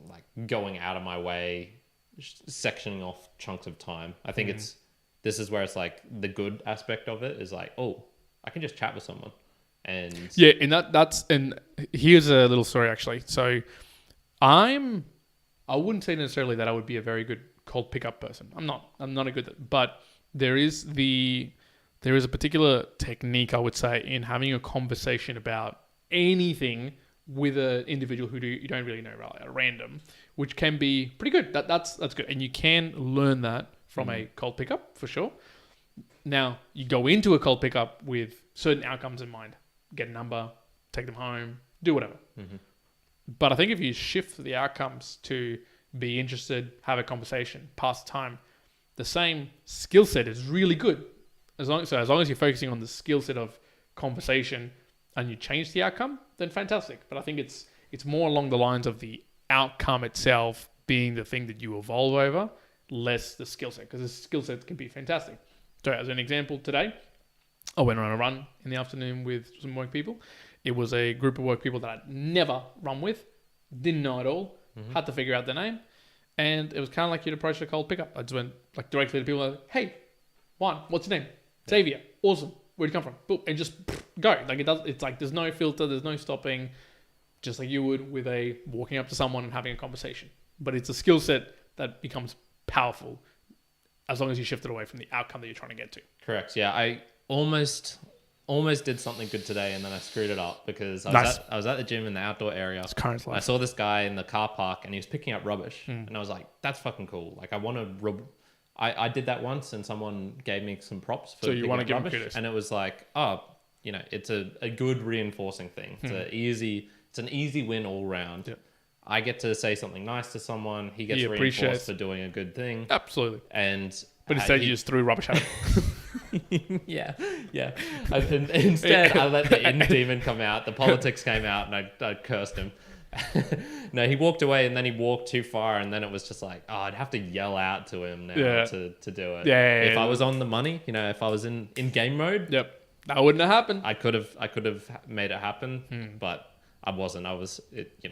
like going out of my way, sectioning off chunks of time. I think this is where it's like the good aspect of it is like, oh, I can just chat with someone. And yeah, and here's a little story actually. So I wouldn't say necessarily that I would be a very good cold pickup person. I'm not a good, but there is a particular technique, I would say, in having a conversation about anything with an individual who you don't really know, right? A random, which can be pretty good. That's good. And you can learn that from a cold pickup, for sure. Now, you go into a cold pickup with certain outcomes in mind. Get a number, take them home, do whatever. But I think if you shift the outcomes to be interested, have a conversation, pass time, the same skill set is really good. As long as you're focusing on the skill set of conversation and you change the outcome, then fantastic. But I think it's more along the lines of the outcome itself being the thing that you evolve over, less the skill set, because the skill set can be fantastic. So as an example, today, I went on a run in the afternoon with some work people. It was a group of work people that I'd never run with, didn't know at all, had to figure out their name. And it was kind of like you'd approach a cold pickup. I just went like directly to people like, hey, Juan, what's your name? Xavier, awesome. Where'd you come from? Boom, and just go. Like it's like there's no filter, there's no stopping, just like you would with walking up to someone and having a conversation. But it's a skill set that becomes powerful as long as you shift it away from the outcome that you're trying to get to. Correct. Yeah, I almost did something good today, and then I screwed it up because I was at the gym in the outdoor area. It's current life. I saw this guy in the car park, and he was picking up rubbish, and I was like, "That's fucking cool." Like, I want to. I did that once, and someone gave me some props for picking up rubbish, and it was like, oh, it's a good reinforcing thing. It's an easy win all round. Yep. I get to say something nice to someone. He gets reinforced for doing a good thing. Absolutely. But instead, you just threw rubbish at him. yeah. Instead, I let the in demon come out. The politics came out, and I cursed him. No, he walked away, and then he walked too far, and then it was just like, oh, I'd have to yell out to him now to do it. If I was on the money, if I was in game mode, that wouldn't have happened. I could have made it happen, but I wasn't.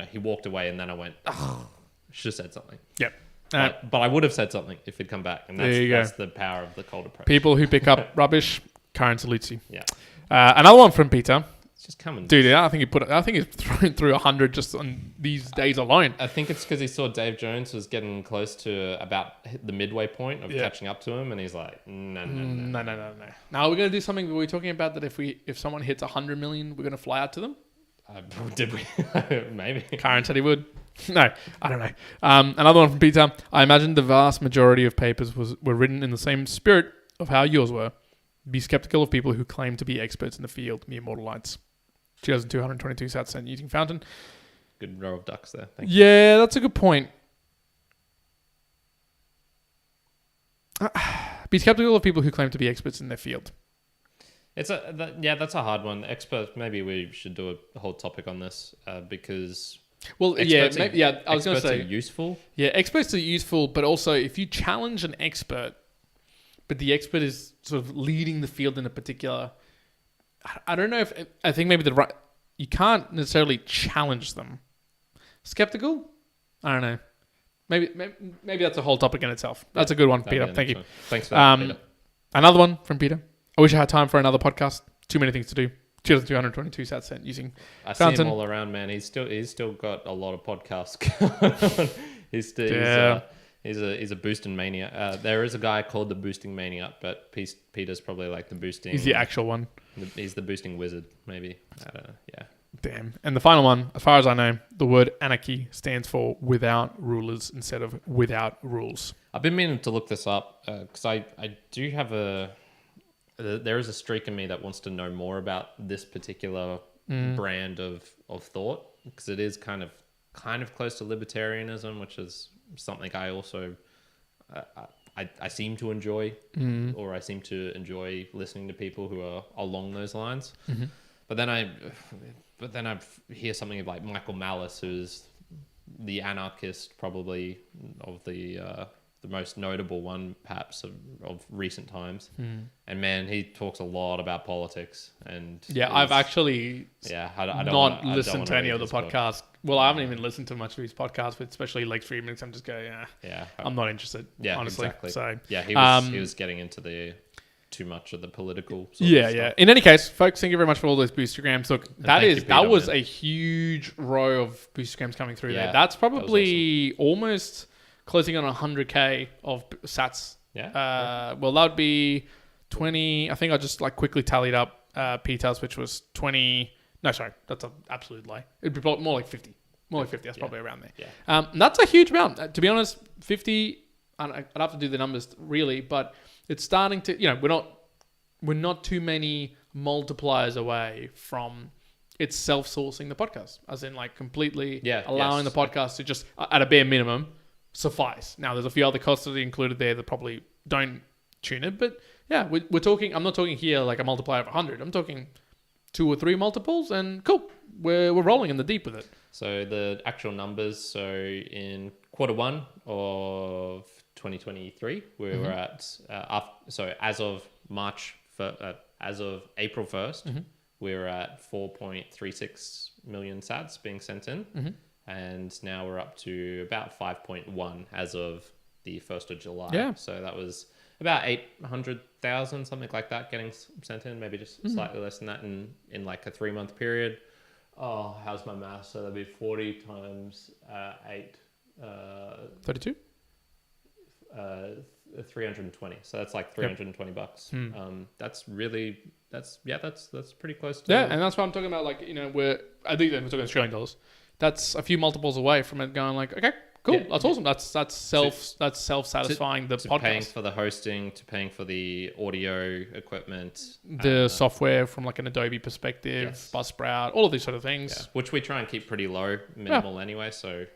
He walked away, and then I went, oh, should have said something. Yep. But I would have said something if he'd come back, and that's the power of the cold approach. People who pick up rubbish, Karen salutes you. Yeah. Another one from Peter. It's just coming, dude. I think he's through 100 just on these days alone. I think it's because he saw Dave Jones was getting close to about the midway point of catching up to him, and he's like, no. Now we're gonna do something. Were we talking about that if someone hits 100 million, we're gonna fly out to them? Did we? Maybe. Karen said he would. No, I don't know. Another one from Peter. I imagine the vast majority of papers were written in the same spirit of how yours were. Be skeptical of people who claim to be experts in the field, mere mortalites. 2,222 sats sent using Fountain. Good row of ducks there. Thank you. Yeah, that's a good point. Be skeptical of people who claim to be experts in their field. That's a hard one. Experts. Maybe we should do a whole topic on this because. Well, I was going to say useful. Yeah, experts are useful, but also if you challenge an expert, but the expert is sort of leading the field in a particular, I don't know I think maybe you can't necessarily challenge them. Skeptical? I don't know. Maybe that's a whole topic in itself. That's a good one, Peter. Thank you. Thanks for that, Peter. Another one from Peter. I wish I had time for another podcast. Too many things to do. 2,222 sats sent using Fountain. I see him all around, man. He's still got a lot of podcasts going on. He's He's a boosting mania. There is a guy called the boosting maniac, but Peter's probably like the boosting. He's the actual one. He's the boosting wizard, maybe. I don't know. Yeah. Damn. And the final one, as far as I know, the word anarchy stands for without rulers instead of without rules. I've been meaning to look this up because I do have there is a streak in me that wants to know more about this particular brand of thought, because it is kind of close to libertarianism, which is something I also I seem to enjoy, or I seem to enjoy listening to people who are along those lines. Mm-hmm. But then I hear something like Michael Malice, who's the anarchist probably of the most notable one, perhaps of recent times. And man, he talks a lot about politics. And I've actually I don't not listened to any of the podcasts. Well, I haven't even listened to much of his podcasts, but especially like 3 minutes, I'm just going, I'm not interested. Yeah, honestly. Exactly. So he was getting into too much of the political sort of stuff. In any case, folks, thank you very much for all those Boostagrams. Look, that was man. a huge row of Boostagrams coming through there. Yeah, That's probably almost closing on 100k of sats. Well, that would be 20. I think I just like quickly tallied up Petar's, which was 20. No, sorry, that's an absolute lie. It'd be more like 50. More like 50. That's probably around there. Yeah. That's a huge amount. To be honest, 50. I'd have to do the numbers really, but it's starting to. We're not too many multipliers away from it's self-sourcing the podcast, as in like completely allowing the podcast to just at a bare minimum suffice. Now, there's a few other costs that are included there that probably don't tune it, but we're talking. I'm not talking here like a multiplier of 100. I'm talking 2 or 3 multiples, and cool. We're rolling in the deep with it. So the actual numbers. So in quarter 1 of 2023, we were at as of April 1st, we were at 4.36 million sats being sent in. And now we're up to about 5.1 as of the 1st of July. Yeah. So that was about 800,000, something like that, getting sent in, maybe just slightly less than that in like a 3-month period. Oh, how's my math? So that'd be 40 times 8. 32? 320. So that's like $320. That's pretty close to and that's what I'm talking about. Like, I think we're talking Australian dollars. That's a few multiples away from it going like, okay, cool, that's awesome. That's self-satisfying the podcast. Paying for the hosting, to paying for the audio equipment, the software from like an Adobe perspective, Buzzsprout, all of these sort of things, which we try and keep pretty low, minimal anyway. So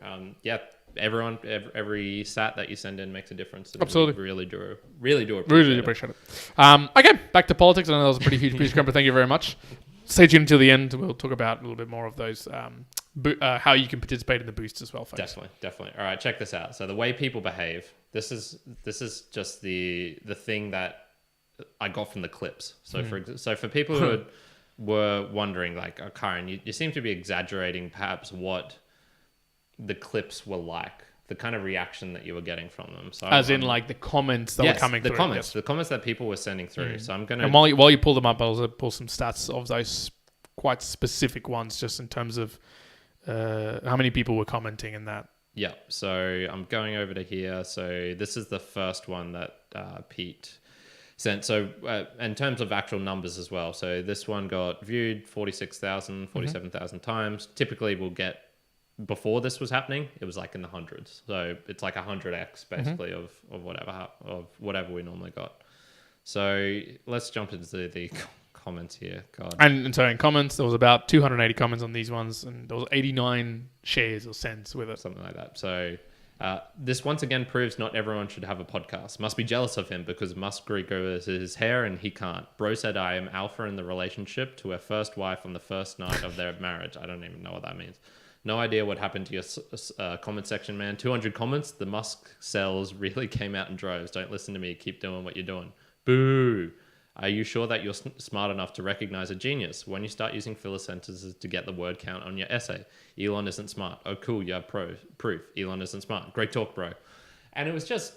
everyone, every sat that you send in makes a difference. Absolutely, we really do appreciate it. Okay, back to politics. I know that was a pretty huge piece, but thank you very much. Stay tuned until the end. We'll talk about a little bit more of those, how you can participate in the boost as well, folks. Definitely. All right, check this out. So the way people behave, this is just the thing that I got from the clips. So for people who were wondering, like, oh, Karen, you seem to be exaggerating perhaps what the clips were like, the kind of reaction that you were getting from them. So as in like the comments that were coming through. The comments that people were sending through. So I'm gonna, and while you pull them up, I'll also pull some stats of those quite specific ones, just in terms of how many people were commenting in that. Yeah. So I'm going over to here. So this is the first one that Pete sent. So in terms of actual numbers as well. So this one got viewed 47,000 times. Typically we'll get, before this was happening, it was like in the hundreds. So it's like 100x basically of whatever we normally got. So let's jump into the comments here. God. And so in comments, there was about 280 comments on these ones, and there was 89 shares or sends with it. Something like that. So this once again proves not everyone should have a podcast. Must be jealous of him because Musk grows his hair and he can't. Bro said I am alpha in the relationship to her first wife on the first night of their marriage. I don't even know what that means. No idea what happened to your comment section, man. 200 comments. The Musk cells really came out in droves. Don't listen to me. Keep doing what you're doing. Boo. Are you sure that you're smart enough to recognize a genius when you start using filler sentences to get the word count on your essay? Elon isn't smart. Oh, cool. You have proof. Elon isn't smart. Great talk, bro. And it was just,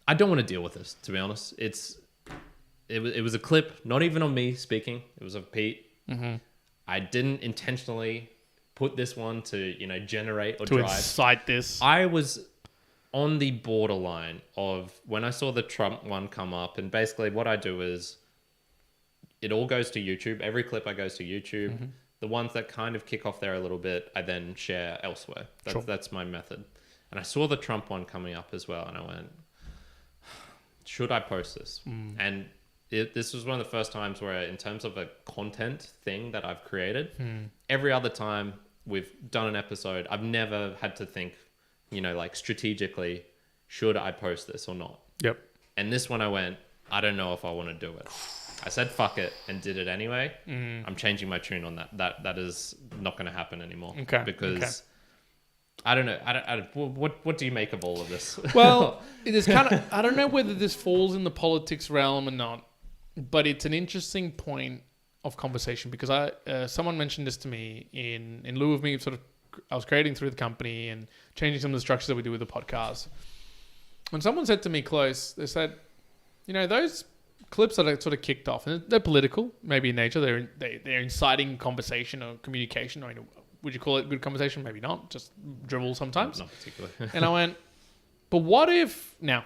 I don't want to deal with this, to be honest. It was a clip, not even of me speaking. It was of Pete. I didn't intentionally put this one to, generate or drive. To incite this. I was on the borderline of when I saw the Trump one come up, and basically what I do is it all goes to YouTube. Every clip I goes to YouTube. Mm-hmm. The ones that kind of kick off there a little bit, I then share elsewhere. That's my method. And I saw the Trump one coming up as well, and I went, should I post this? And this was one of the first times where, in terms of a content thing that I've created, every other time we've done an episode, I've never had to think, like strategically, should I post this or not? Yep. And this one I went, I don't know if I want to do it. I said fuck it and did it anyway. I'm changing my tune on that. That is not going to happen anymore. Okay. Because I don't know. What do you make of all of this? Well, it is kind of. I don't know whether this falls in the politics realm or not, but it's an interesting point of conversation because someone mentioned this to me in lieu of me I was creating through the company and changing some of the structures that we do with the podcast. When someone said to me close, they said, those clips that are sort of kicked off, and they're political, maybe in nature. They're inciting conversation or communication. Or would you call it good conversation? Maybe not. Just drivel sometimes. Not particularly. And I went, but what if now?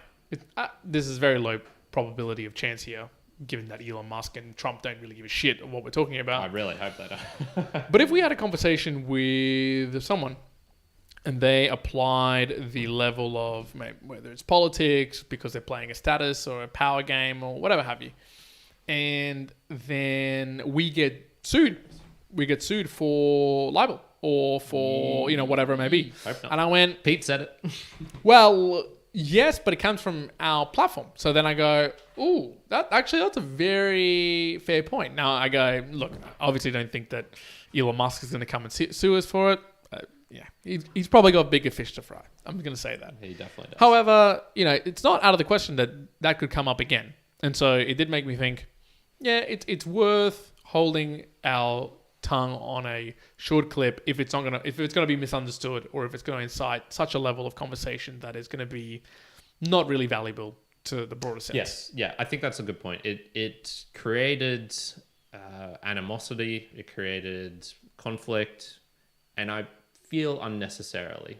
This is very low probability of chance here, given that Elon Musk and Trump don't really give a shit of what we're talking about. I really hope they don't. But if we had a conversation with someone and they applied the level of whether it's politics because they're playing a status or a power game or whatever have you, and then we get sued for libel or for whatever it may be. Hope not. And I went, Pete said it. well, yes, but it comes from our platform. So then I go, ooh, that's a very fair point. Now I go, look, I obviously don't think that Elon Musk is going to come and sue us for it. Yeah, he's probably got bigger fish to fry. I'm going to say that. He definitely does. However, it's not out of the question that could come up again. And so it did make me think, yeah, it's worth holding our tongue on a short clip if it's going to be misunderstood or if it's going to incite such a level of conversation that is going to be not really valuable to the broader sense. Yes, yeah, I think that's a good point. It created animosity, it created conflict, and I feel unnecessarily.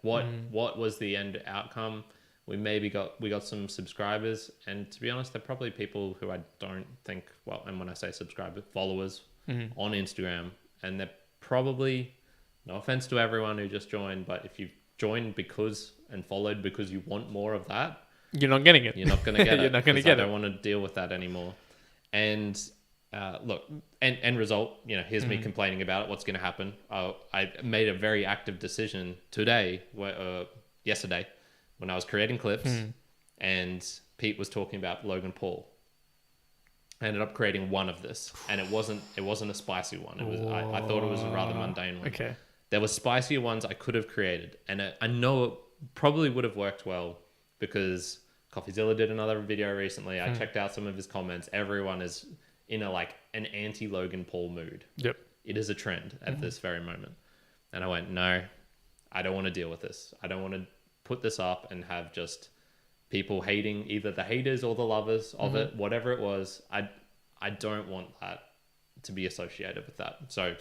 What was the end outcome? We got some subscribers, and to be honest, they're probably people who I don't think and when I say subscribers, followers on Instagram, and they're probably, no offense to everyone who just joined, but if you've joined and followed because you want more of that, you're not getting it. You're not going to get it. You're not going to get it. I don't want to deal with that anymore. And look, end result, here's me complaining about it. What's going to happen? I made a very active decision yesterday when I was creating clips and Pete was talking about Logan Paul. I ended up creating one of this, and it wasn't a spicy one. It was I thought it was a rather mundane one. Okay. There were spicier ones I could have created, and I know it probably would have worked well because CoffeeZilla did another video recently. I checked out some of his comments. Everyone is in an anti-Logan Paul mood. Yep. It is a trend at this very moment. And I went, no, I don't want to deal with this. I don't want to put this up and have just people hating either the haters or the lovers of it, whatever it was. I don't want that to be associated with that. So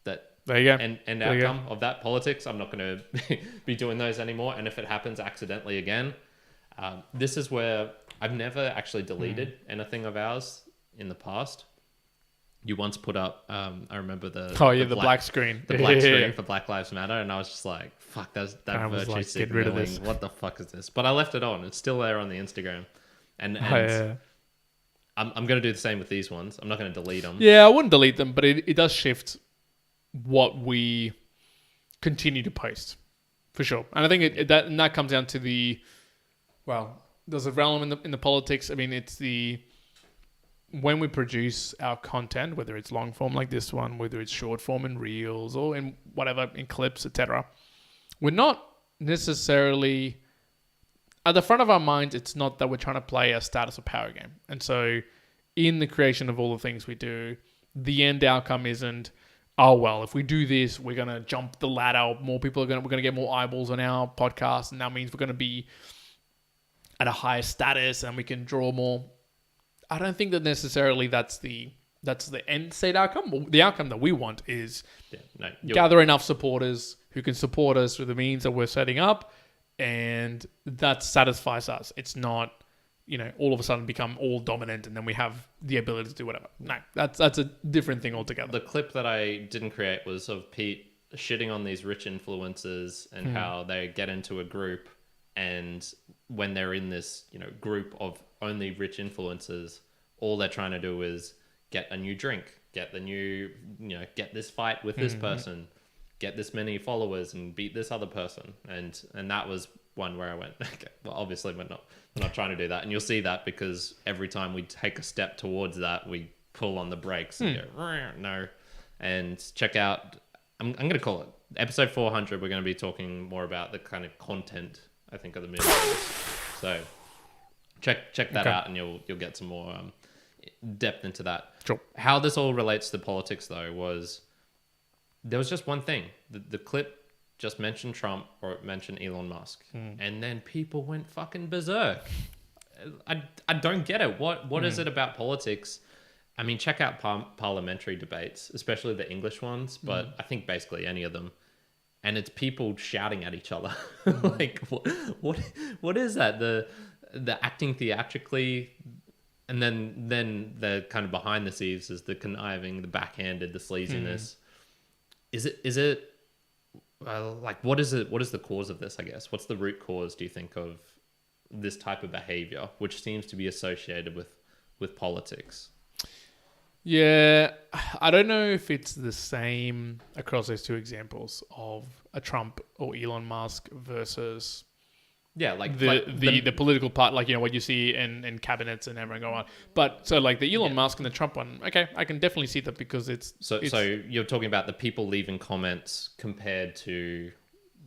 that there you go. And outcome of that politics, I'm not going to be doing those anymore. And if it happens accidentally again, this is where I've never actually deleted anything of ours in the past. You once put up, I remember the black screen. The black screen for Black Lives Matter. And I was just like, fuck, that virtue get rid of signaling. this. What the fuck is this? But I left it on. It's still there on the Instagram. And I'm going to do the same with these ones. I'm not going to delete them. Yeah, I wouldn't delete them, but it does shift what we continue to post, for sure. And I think that comes down to there's a realm in the politics. I mean, it's when we produce our content, whether it's long form like this one, whether it's short form in reels or in whatever, in clips, etc., we're not necessarily at the front of our minds. It's not that we're trying to play a status or power game. And so in the creation of all the things we do, the end outcome isn't, oh, well, if we do this, we're going to jump the ladder. We're going to get more eyeballs on our podcast. And that means we're going to be at a higher status and we can draw more. I don't think that necessarily that's the end state outcome. The outcome that we want is gather enough supporters who can support us through the means that we're setting up and that satisfies us. It's not, all of a sudden become all dominant and then we have the ability to do whatever. No, that's a different thing altogether. The clip that I didn't create was of Pete shitting on these rich influencers and how they get into a group, and when they're in this, group of only rich influencers, all they're trying to do is get a new drink, get the new, get this fight with this person, get this many followers and beat this other person. And that was one where I went, okay, well, obviously we're not trying to do that. And you'll see that because every time we take a step towards that, we pull on the brakes and go, no. And check out, I'm going to call it episode 400. We're going to be talking more about the kind of content, I think, of the movie. So check that out, and you'll get some more depth into that. Sure. How this all relates to politics, though, was there was just one thing. The clip just mentioned Trump, or it mentioned Elon Musk, and then people went fucking berserk. I don't get it. What is it about politics? I mean, check out parliamentary debates, especially the English ones, but I think basically any of them. And it's people shouting at each other. Like, what is that? The acting theatrically, and then the kind of behind the scenes is the conniving, the backhanded, the sleaziness. Is it like, what is it? What is the cause of this, I guess? What's the root cause, do you think, of this type of behavior, which seems to be associated with politics? Yeah, I don't know if it's the same across those two examples of a Trump or Elon Musk versus the political part, like, what you see in cabinets and everyone go on. But so like the Elon Musk and the Trump one, okay, I can definitely see that because it's... So you're talking about the people leaving comments compared to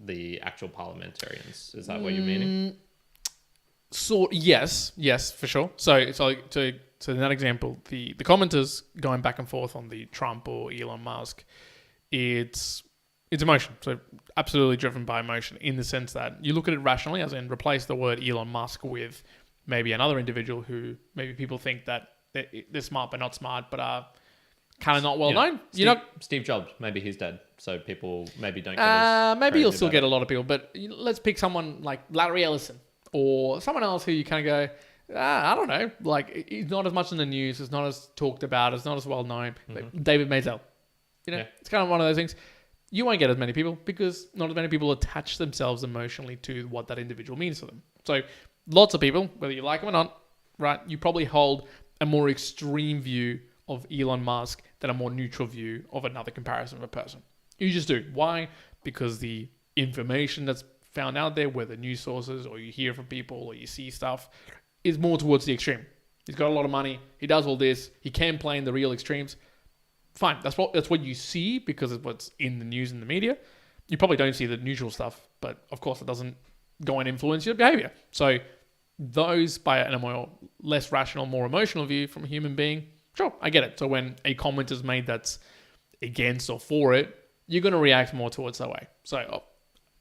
the actual parliamentarians. Is that what you're meaning? Yes, for sure. So in that example, the commenters going back and forth on the Trump or Elon Musk, it's emotion. So absolutely driven by emotion, in the sense that you look at it rationally, as in replace the word Elon Musk with maybe another individual who maybe people think that they're smart but not smart, but are kind of not well known. Steve Jobs, maybe he's dead, so people maybe don't get maybe you'll still get a lot of people, but let's pick someone like Larry Ellison or someone else who you kind of go, I don't know, like, he's not as much in the news, it's not as talked about, it's not as well known. Like David Maisel. It's kind of one of those things. You won't get as many people because not as many people attach themselves emotionally to what that individual means to them. So lots of people, whether you like them or not, right, you probably hold a more extreme view of Elon Musk than a more neutral view of another comparison of a person. You just do. Why? Because the information that's found out there, whether news sources or you hear from people or you see stuff, is more towards the extreme. He's got a lot of money. He does all this. He can play in the real extremes. Fine. That's what you see because it's what's in the news and the media. You probably don't see the neutral stuff, but of course it doesn't go and influence your behavior. So those, by a more less rational, more emotional view from a human being, sure, I get it. So when a comment is made that's against or for it, you're going to react more towards that way. So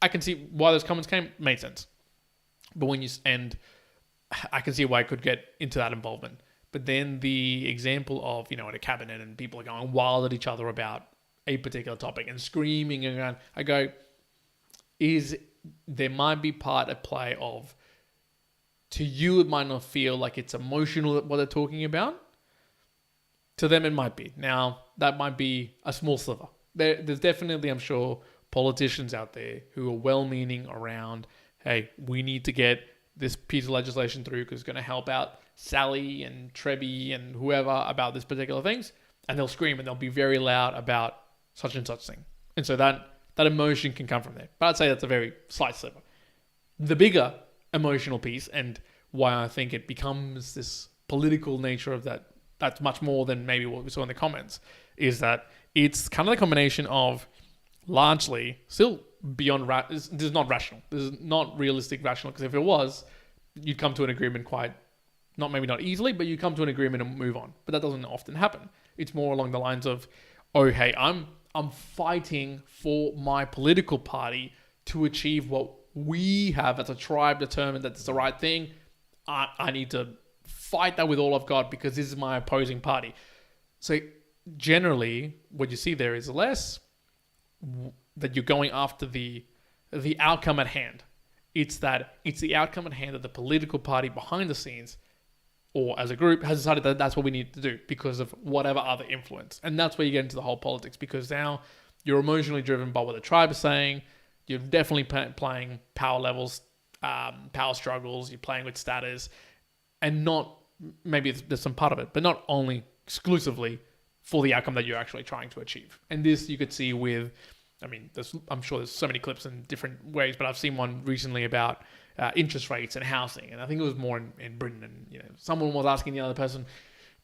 I can see why those comments made sense. But when I can see why I could get into that involvement. But then the example of, at a cabinet and people are going wild at each other about a particular topic and screaming around, I go, there might be part at play of, to you it might not feel like it's emotional what they're talking about. To them it might be. Now, that might be a small sliver. There's definitely, I'm sure, politicians out there who are well-meaning around, hey, we need to get this piece of legislation through because it's going to help out Sally and Trebby and whoever about this particular things, and they'll scream and they'll be very loud about such and such thing. And so that emotion can come from there. But I'd say that's a very slight sliver. The bigger emotional piece, and why I think it becomes this political nature of that's much more than maybe what we saw in the comments, is that it's kind of the combination of largely still beyond this is not rational. This is not realistic rational, because if it was, you'd come to an agreement maybe not easily, but you come to an agreement and move on. But that doesn't often happen. It's more along the lines of, oh, hey, I'm fighting for my political party to achieve what we have as a tribe determined that it's the right thing. I need to fight that with all I've got because this is my opposing party. So generally, what you see there is less that you're going after the outcome at hand. It's the outcome at hand that the political party behind the scenes or as a group has decided that that's what we need to do because of whatever other influence. And that's where you get into the whole politics, because now you're emotionally driven by what the tribe is saying. You're definitely playing power levels, power struggles. You're playing with status, and not, maybe there's some part of it, but not only exclusively for the outcome that you're actually trying to achieve. And this you could see with, I'm sure there's so many clips in different ways, but I've seen one recently about interest rates and housing, and I think it was more in Britain. And someone was asking the other person,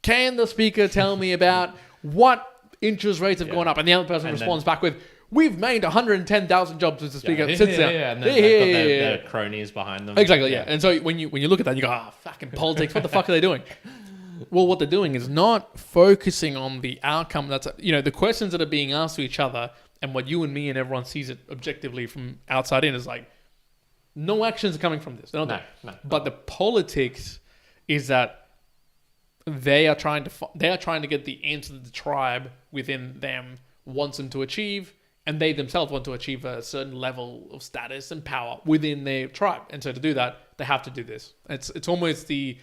"Can the speaker tell me about what interest rates have gone up?" And the other person responds back with, "We've made 110,000 jobs," as the speaker sits down. And then they've got their cronies behind them. Exactly, yeah. And so when you look at that, you go, fucking politics, what the fuck are they doing? Well, what they're doing is not focusing on the outcome. That's the questions that are being asked to each other, and what you and me and everyone sees it objectively from outside in is like, no actions are coming from this. No. But the politics is that they are trying to get the answer that the tribe within them wants them to achieve, and they themselves want to achieve a certain level of status and power within their tribe. And so to do that, they have to do this. It's almost maybe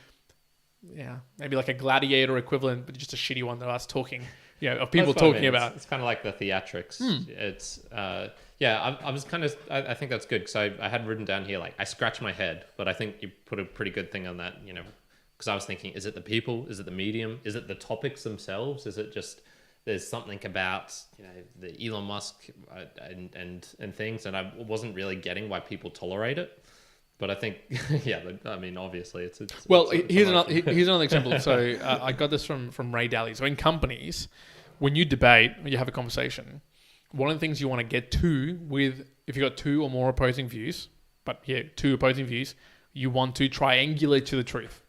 like a gladiator equivalent, but just a shitty one that us talking, of people talking about. It's kind of like the theatrics. It's I was kind of, I think that's good, because I had written down here, like, I scratched my head, but I think you put a pretty good thing on that, because I was thinking, is it the people? Is it the medium? Is it the topics themselves? Is it just, there's something about, the Elon Musk and things, and I wasn't really getting why people tolerate it. But I think, obviously it's here's another example. So I got this from Ray Dalio. So in companies, when you debate, when you have a conversation, one of the things you want to get to if you've got two or more opposing views, two opposing views, you want to triangulate to the truth.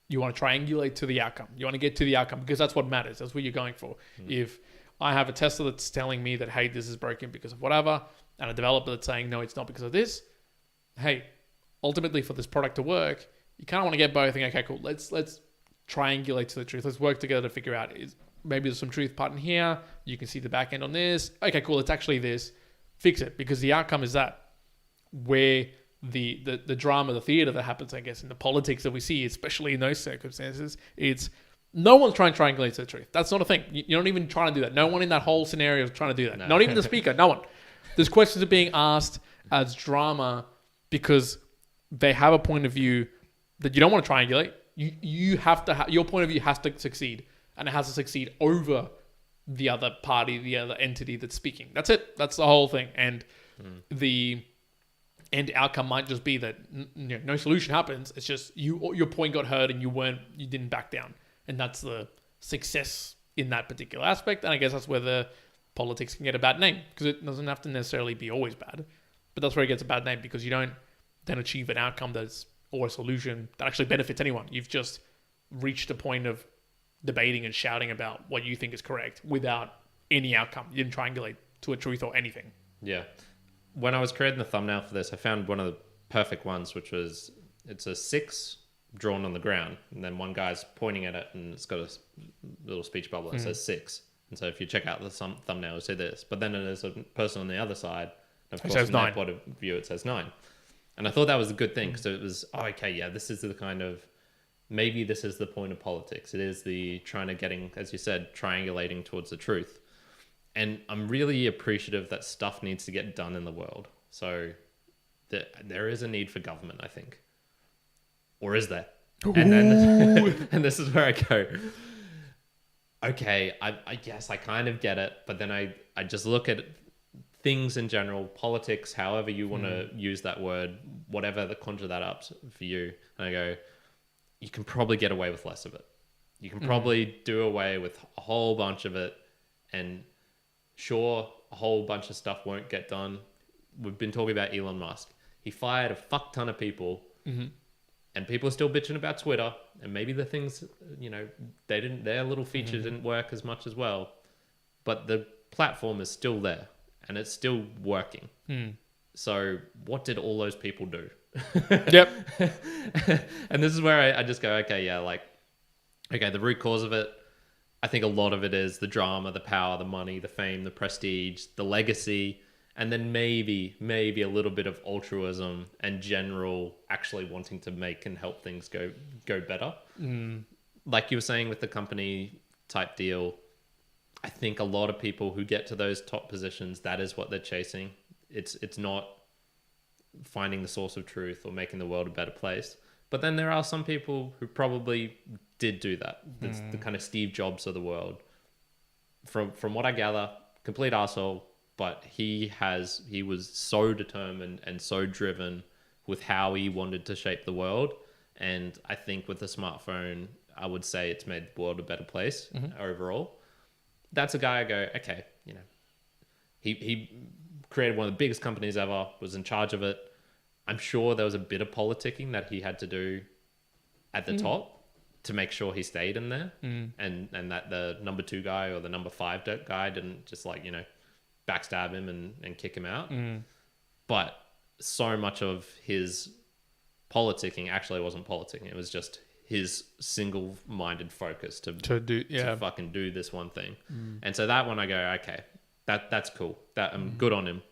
You want to triangulate to the outcome. You want to get to the outcome, because that's what matters. That's what you're going for. If I have a Tesla that's telling me that, hey, this is broken because of whatever, and a developer that's saying, no, it's not because of this, hey, ultimately for this product to work, you kind of want to get both. Okay, cool. Let's triangulate to the truth. Let's work together to figure out, maybe there's some truth part in here. You can see the back end on this. Okay, cool. It's actually this. Fix it, because the outcome is that. Where the drama, the theater that happens, I guess, in the politics that we see, especially in those circumstances, it's no one's trying to triangulate to the truth. That's not a thing. You're not even trying to do that. No one in that whole scenario is trying to do that. No. Not even the speaker. No one. There's questions are being asked as drama because they have a point of view that you don't want to triangulate. You have to your point of view has to succeed, and it has to succeed over the other party, the other entity that's speaking. That's it. That's the whole thing. And the end outcome might just be that no solution happens. It's just your point got heard and you didn't back down, and that's the success in that particular aspect. And I guess that's where the politics can get a bad name, because it doesn't have to necessarily be always bad, but that's where it gets a bad name, because you don't then achieve an outcome or a solution that actually benefits anyone. You've just reached a point of debating and shouting about what you think is correct without any outcome. You didn't triangulate to a truth or anything. Yeah. When I was creating the thumbnail for this, I found one of the perfect ones, which was, it's a 6 drawn on the ground, and then one guy's pointing at it, and it's got a little speech bubble that says 6. And so if you check out the thumbnail, it'll say this. But then there's a person on the other side, and of course, from their point of view, it says 9. And I thought that was a good thing, because it was, this is the kind of, maybe this is the point of politics. It is the as you said, triangulating towards the truth. And I'm really appreciative that stuff needs to get done in the world. So there is a need for government, I think. Or is there? And then, and this is where I go, okay, I guess I kind of get it. But then I just look at things in general, politics, however you want to use that word, whatever that conjure that up for you. And I go, you can probably get away with less of it. You can probably do away with a whole bunch of it. And sure, a whole bunch of stuff won't get done. We've been talking about Elon Musk. He fired a fuck ton of people. And people are still bitching about Twitter. And maybe the things, their little feature didn't work as much as well. But the platform is still there. And it's still working. So what did all those people do? Yep. And this is where I just go, the root cause of it, I think a lot of it is the drama, the power, the money, the fame, the prestige, the legacy, And then maybe a little bit of altruism and general actually wanting to make and help things go better. Like you were saying with the company type deal, I think a lot of people who get to those top positions, that is what they're chasing. It's not finding the source of truth or making the world a better place. But then there are some people who probably did do that. It's the kind of Steve Jobs of the world. From what I gather, complete arsehole, but he was so determined and so driven with how he wanted to shape the world. And I think with the smartphone, I would say it's made the world a better place overall. That's a guy I go, okay, you know, he created one of the biggest companies ever, was in charge of it. I'm sure there was a bit of politicking that he had to do at the top to make sure he stayed in there, and that the number 2 guy or the number 5 guy didn't just like, you know, backstab him and kick him out. But so much of his politicking actually wasn't politicking. It was just his single-minded focus to fucking do this one thing. And so that one I go, okay, that's cool. That I'm good on him.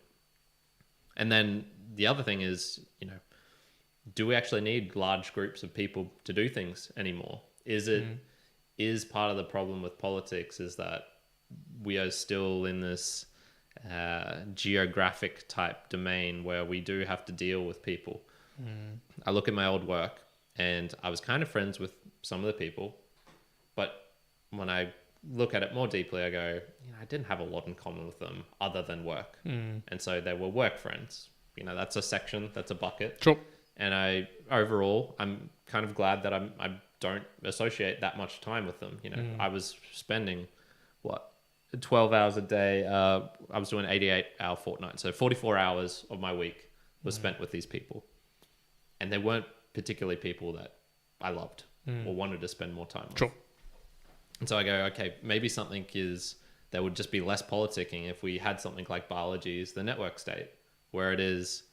And then the other thing is, you know, do we actually need large groups of people to do things anymore? Is part of the problem with politics is that we are still in this geographic type domain where we do have to deal with people. I look at my old work and I was kind of friends with some of the people, but when I look at it more deeply, I go, you know, I didn't have a lot in common with them other than work. And so they were work friends. You know, that's a section, that's a bucket. Sure. And overall, I'm kind of glad that I don't associate that much time with them. You know, I was spending 12 hours a day. I was doing 88-hour fortnight. So 44 hours of my week was spent with these people. And they weren't particularly people that I loved or wanted to spend more time with. Sure. And so I go, okay, maybe something is, there would just be less politicking if we had something like biology is the network state, where it is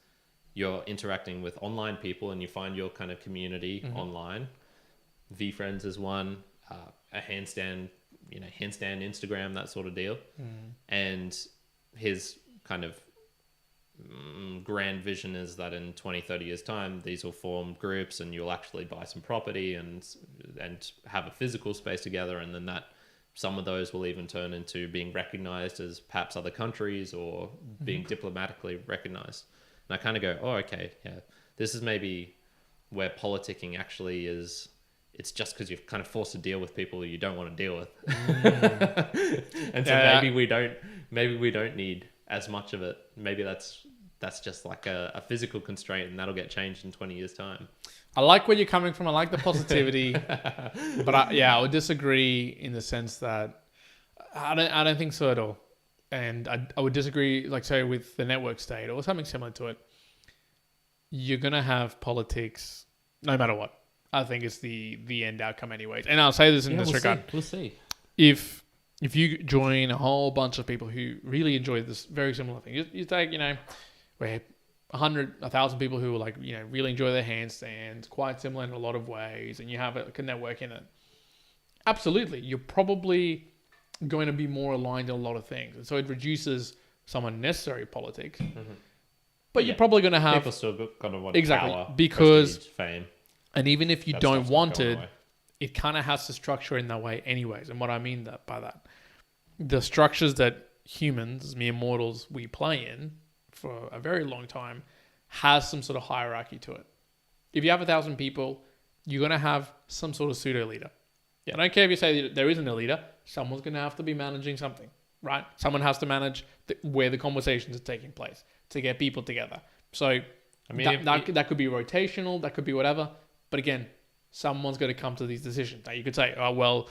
you're interacting with online people and you find your kind of community online. VFriends is one, a handstand Instagram, that sort of deal. And his kind of grand vision is that in 20-30 years time these will form groups and you'll actually buy some property and have a physical space together, and then that some of those will even turn into being recognized as perhaps other countries or being diplomatically recognized. And I kind of go, oh, okay, yeah, this is maybe where politicking actually is. It's just because you're kind of forced to deal with people you don't want to deal with. And so maybe we don't need as much of it. Maybe that's just like a physical constraint, and that'll get changed in 20 years time. I like where you're coming from. I like the positivity, but I would disagree in the sense that I don't think so at all. And I would disagree, like say with the network state or something similar to it. You're gonna have politics no matter what. I think it's the end outcome anyways. And I'll say this in this regard. We'll see. If you join a whole bunch of people who really enjoy this very similar thing, you take, you know, where 100,000 people who like, you know, really enjoy their handstands, quite similar in a lot of ways, and you have a network in it. Absolutely. You're probably going to be more aligned in a lot of things. And so it reduces some unnecessary politics. But you're probably going to have... People still going to want power, because prestige, fame. And even if you don't want it, it kind of has to structure in that way anyways. And what I mean by that, the structures that humans, mere mortals, we play in for a very long time has some sort of hierarchy to it. If you have 1,000 people, you're going to have some sort of pseudo-leader. I don't care if you say there isn't a leader. Someone's going to have to be managing something, right? Someone has to manage where the conversations are taking place to get people together. So I mean, that could be rotational, that could be whatever. But again, someone's got to come to these decisions. Now you could say, oh, well,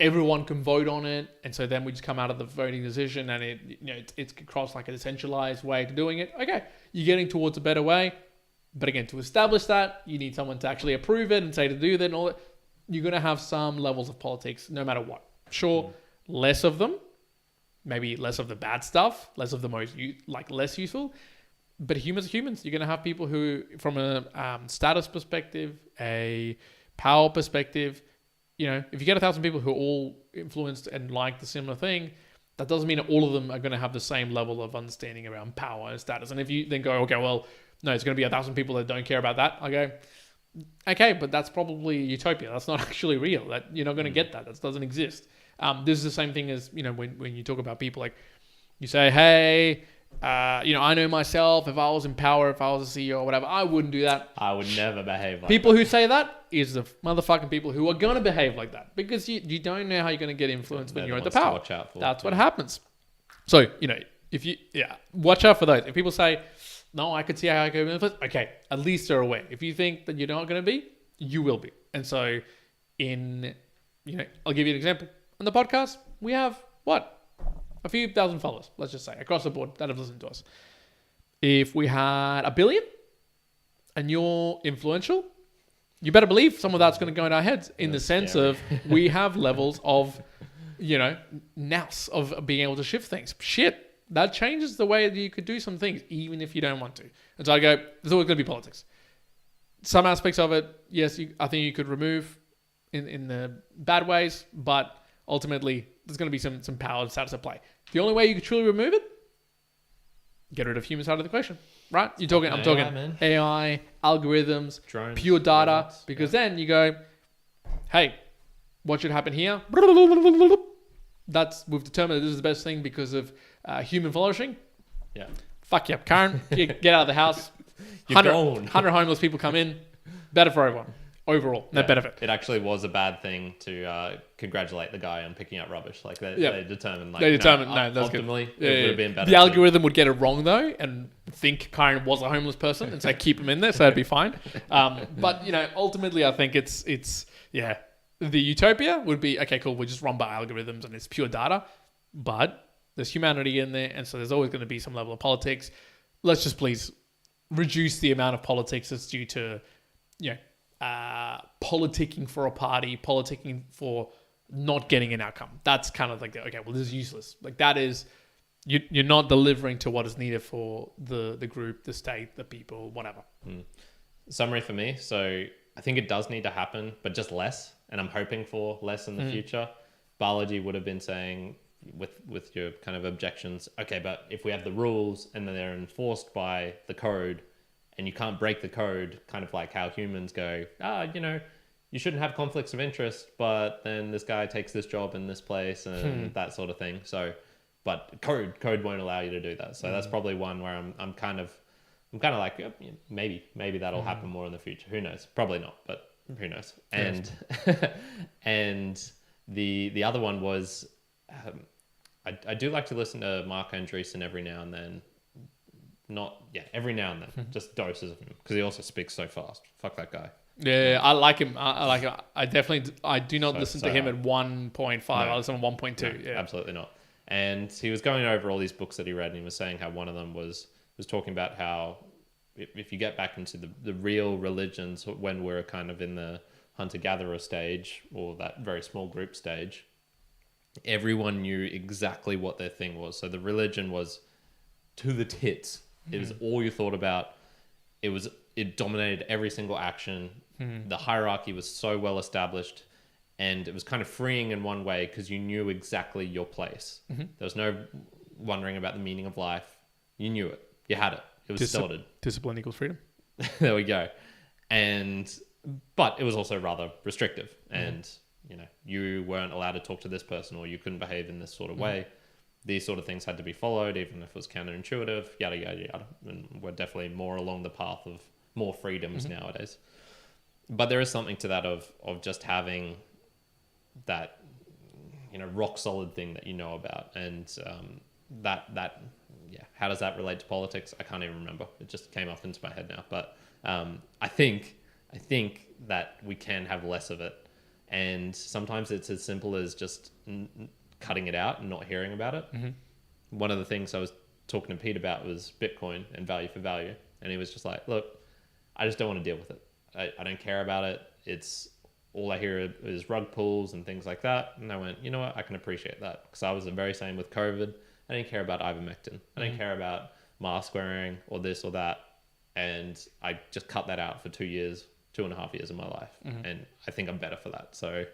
everyone can vote on it. And so then we just come out of the voting decision and it's across like a decentralized way of doing it. Okay, you're getting towards a better way. But again, to establish that, you need someone to actually approve it and say to do that and all that. You're going to have some levels of politics no matter what. Sure, less of them, maybe less of the bad stuff, less of the most less useful. But humans are humans. You're going to have people who, from a status perspective, a power perspective, if you get 1,000 people who are all influenced and like the similar thing, that doesn't mean that all of them are going to have the same level of understanding around power and status. And if you then go, okay, well, no, it's going to be 1,000 people that don't care about that. I go, okay, but that's probably utopia. That's not actually real. That you're not going to get that. That doesn't exist. This is the same thing as, when you talk about people, like you say, hey, I know myself. If I was in power, if I was a CEO or whatever, I wouldn't do that. I would never behave like people who say that is the motherfucking people who are going to behave like that, because you don't know how you're going to get influenced when you're at the power. Watch out for. That's what happens. So, watch out for those. If people say, no, I could see how I could influence, okay, at least they're aware. If you think that you're not going to be, you will be. And so I'll give you an example. On the podcast, we have a few thousand followers, let's just say, across the board that have listened to us. If we had 1 billion and you're influential, you better believe some of that's going to go in our heads in the sense of we have levels of, nous of being able to shift things. Shit, that changes the way that you could do some things, even if you don't want to. And so I go, there's always going to be politics. Some aspects of it, yes, I think you could remove in the bad ways, but ultimately, there's going to be some power and status at play. The only way you could truly remove it, get rid of human side of the equation, right? I'm talking AI, algorithms, drones, pure data, robots, because then you go, hey, what should happen here? We've determined that this is the best thing because of human flourishing. Yeah. Fuck you, Karen. Get out of the house. 100 homeless people come in. Better for everyone. Overall, net benefit. It actually was a bad thing to congratulate the guy on picking up rubbish. Like they determined, that's optimally, good. It would have been better. The algorithm would get it wrong though, and think Karen was a homeless person, and say keep him in there, so that'd be fine. But ultimately, I think it's the utopia would be okay, cool. We're just run by algorithms and it's pure data, but there's humanity in there, and so there's always going to be some level of politics. Let's just please reduce the amount of politics that's due to politicking for a party, politicking for not getting an outcome. That's kind of like, okay, well, this is useless. Like that is, you're not delivering to what is needed for the group, the state, the people, whatever. Summary for me. So I think it does need to happen, but just less. And I'm hoping for less in the future. Biology would have been saying with your kind of objections, okay, but if we have the rules and then they're enforced by the code, and you can't break the code, kind of like how humans go, you shouldn't have conflicts of interest, but then this guy takes this job in this place and that sort of thing. So, but code won't allow you to do that. So that's probably one where I'm kind of like, maybe that'll happen more in the future. Who knows? Probably not, but who knows? And and the other one was, I do like to listen to Mark Andreessen every now and then. Every now and then, just doses of him, because he also speaks so fast. Fuck that guy. Yeah, I like him. I like him. I do not listen to him at 1.5. No, I listen to 1.2. No, absolutely not. And he was going over all these books that he read, and he was saying how one of them was talking about how if you get back into the real religions, when we're kind of in the hunter-gatherer stage, or that very small group stage, everyone knew exactly what their thing was. So the religion was to the tits. It was all you thought about. It dominated every single action. The hierarchy was so well established, and it was kind of freeing in one way because you knew exactly your place. There was no wondering about the meaning of life. You knew it. You had it. It was sorted. Discipline equals freedom. There we go. But it was also rather restrictive, and you weren't allowed to talk to this person, or you couldn't behave in this sort of way. These sort of things had to be followed, even if it was counterintuitive, yada, yada, yada. And we're definitely more along the path of more freedoms nowadays. But there is something to that of just having that, rock solid thing that you know about. And how does that relate to politics? I can't even remember. It just came up into my head now. But I think that we can have less of it. And sometimes it's as simple as just cutting it out and not hearing about it. One of the things I was talking to Pete about was Bitcoin and value for value. And he was just like, look, I just don't want to deal with it. I don't care about it. It's all I hear is rug pulls and things like that. And I went, you know what? I can appreciate that, because I was the very same with COVID. I didn't care about ivermectin. I didn't care about mask wearing or this or that. And I just cut that out for 2.5 years of my life. And I think I'm better for that. So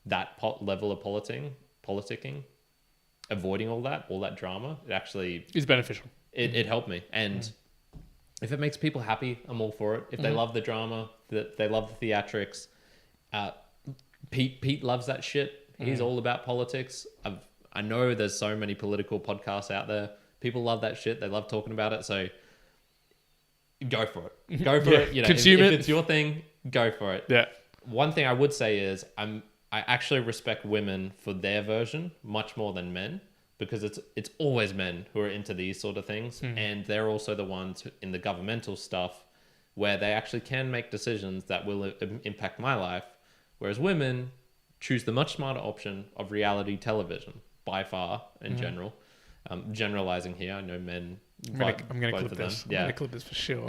that level of politicking, avoiding all that drama, it actually It's beneficial. it helped me. And if it makes people happy, I'm all for it. If they love the drama, that they love the theatrics, Pete loves that shit. He's all about politics. I know there's so many political podcasts out there. People love that shit. They love talking about it. So go for it. Go for it. You know, Consume if it. it's your thing, go for it. Yeah. One thing I would say is I actually respect women for their version much more than men, because it's always men who are into these sort of things, and they're also the ones in the governmental stuff where they actually can make decisions that will impact my life, whereas women choose the much smarter option of reality television by far in general. Generalizing here, I know men. I'm going to clip this. Yeah. I'm going to clip this for sure.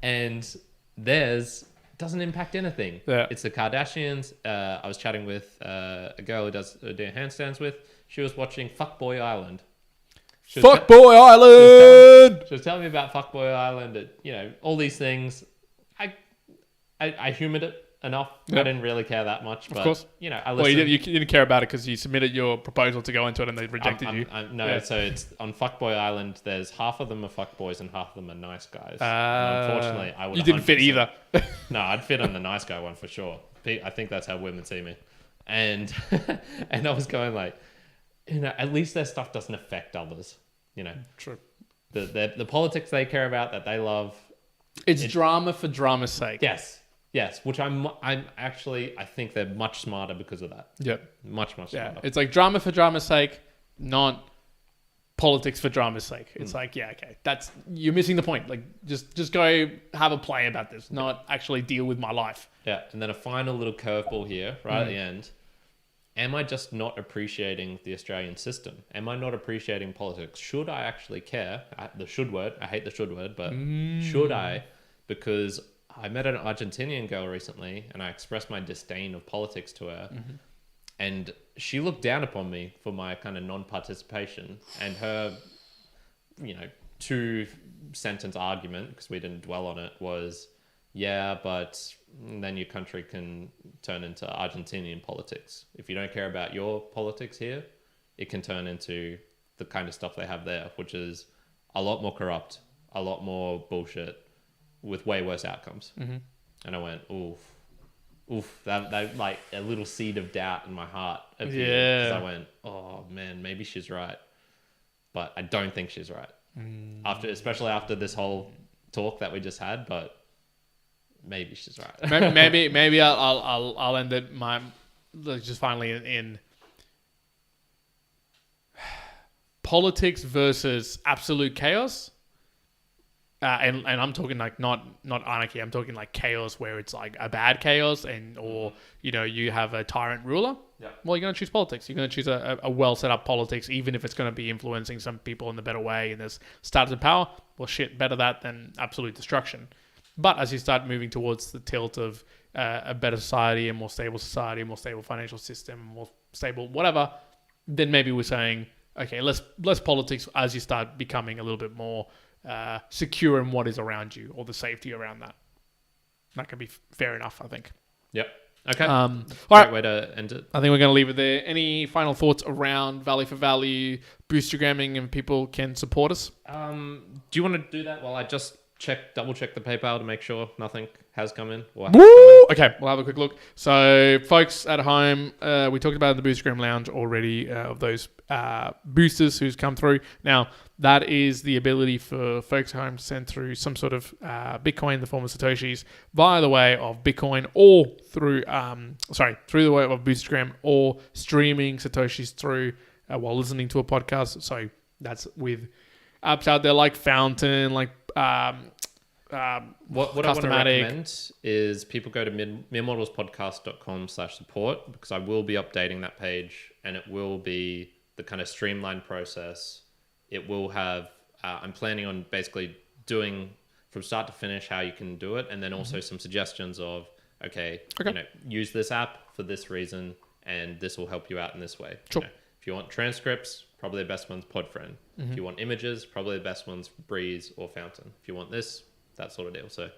And theirs doesn't impact anything. Yeah. It's the Kardashians. I was chatting with a girl who does doing handstands with. She was watching Fuckboy Island. Fuckboy Island! She was telling me about Fuckboy Island. You know, all these things. I humoured it enough. Yep. I didn't really care that much. But, of course. you know, I Well, listened. you didn't care about it because you submitted your proposal to go into it and they rejected you. No, so it's on Fuckboy Island. There's half of them are fuckboys and half of them are nice guys. And unfortunately, I would. You didn't fit 100% either. No, I'd fit on the nice guy one for sure. I think that's how women see me. And and I was going like, you know, at least their stuff doesn't affect others. You know, True. The politics they care about, that they love. It's drama for drama's sake. Yes, which I'm actually, I think they're much smarter because of that. Yep. Much Yeah. smarter. It's like drama for drama's sake, not politics for drama's sake. It's like, yeah, okay. You're missing the point. Like, just go have a play about this, not actually deal with my life. Yeah, and then a final little curveball here, right at the end. Am I just not appreciating the Australian system? Am I not appreciating politics? Should I actually care? The should word. I hate the should word, but should I? Because I met an Argentinian girl recently, and I expressed my disdain of politics to her. And she looked down upon me for my kind of non-participation. And her, you know, 2-sentence argument, because we didn't dwell on it, was, yeah, but then your country can turn into Argentinian politics. If you don't care about your politics here, it can turn into the kind of stuff they have there, which is a lot more corrupt, a lot more bullshit, with way worse outcomes. And I went, oof, that like a little seed of doubt in my heart appeared. Yeah. Because I went, oh man, maybe she's right. But I don't think she's right. Especially after this whole talk that we just had, but maybe she's right. maybe I'll end it just finally in politics versus absolute chaos. And I'm talking like not anarchy. I'm talking like chaos where it's like a bad chaos, or you know, you have a tyrant ruler. Yeah. Well, you're gonna choose politics. You're gonna choose a well set up politics, even if it's gonna be influencing some people in the better way. And there's status of power. Well, shit, better that than absolute destruction. But as you start moving towards the tilt of a better society, a more stable society, a more stable financial system, more stable whatever, then maybe we're saying, okay, less politics as you start becoming a little bit more secure in what is around you, or the safety around that. That can be fair enough, I think. Yep. Okay. All Great right. way to end it. I think we're going to leave it there. Any final thoughts around value for value, Boostagramming, and people can support us? Do you want to do that while I just double check the PayPal to make sure nothing has come in? Or Woo! Okay, we'll have a quick look. So, folks at home, we talked about in the Boostagram Lounge already of those boosters who's come through. Now, that is the ability for folks at home to send through some sort of Bitcoin in the form of Satoshis via the way of Bitcoin, or through the way of Boostagram, or streaming Satoshis through while listening to a podcast. So that's with apps out there like Fountain, like what I want to Customatic. recommend is people go to meremodelspodcast.com/support, because I will be updating that page, and it will be the kind of streamlined process. It will have, I'm planning on basically doing from start to finish how you can do it, and then also some suggestions of, okay, you know, use this app for this reason, and this will help you out in this way. Sure. You know, if you want transcripts, probably the best one's Podfriend. If you want images, probably the best one's Breeze or Fountain. If you want this, that sort of deal. So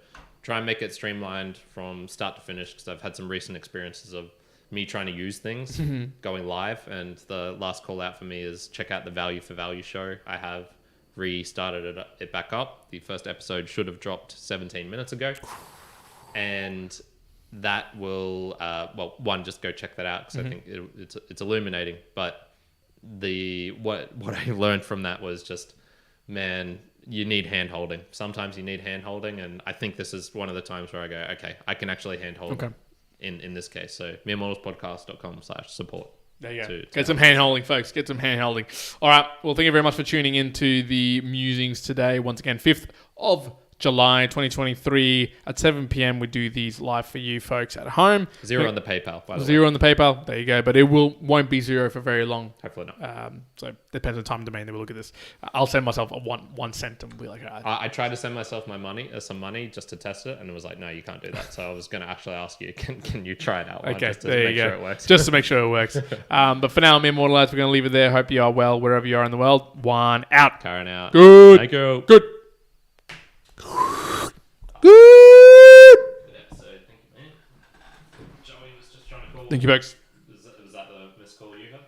try and make it streamlined from start to finish, because I've had some recent experiences of me trying to use things going live. And the last call out for me is check out the Value for Value show. I have restarted it back up. The first episode should have dropped 17 minutes ago. And that will, one, just go check that out because I think it's illuminating. But what I learned from that was just, man, you need hand holding. Sometimes you need hand holding, and I think this is one of the times where I go, okay, I can actually hand hold in this case. So meremortalspodcast.com/support. There you go. Get some hand holding, folks. Get some hand holding. All right. Well, thank you very much for tuning into the Musings today. Once again, 5th of July 2023 at 7 p.m. We do these live for you folks at home. Zero on the PayPal, by the way. Zero on the PayPal. There you go. But it won't be zero for very long. Hopefully not. So depends on time and domain that we look at this. I'll send myself a 1 cent and be like, I tried to send myself some money just to test it, and it was like, no, you can't do that. So I was going to actually ask you, can you try it out? Okay, just to there make you go. sure it works. Just to make sure it works. But for now, Mere Mortalites, we're going to leave it there. Hope you are well wherever you are in the world. Juan out. Karen out. Good. Thank you. Good. Good. Good episode. Thank you, man. Joey was just trying to call. Thank you, folks. Was that the missed call you had?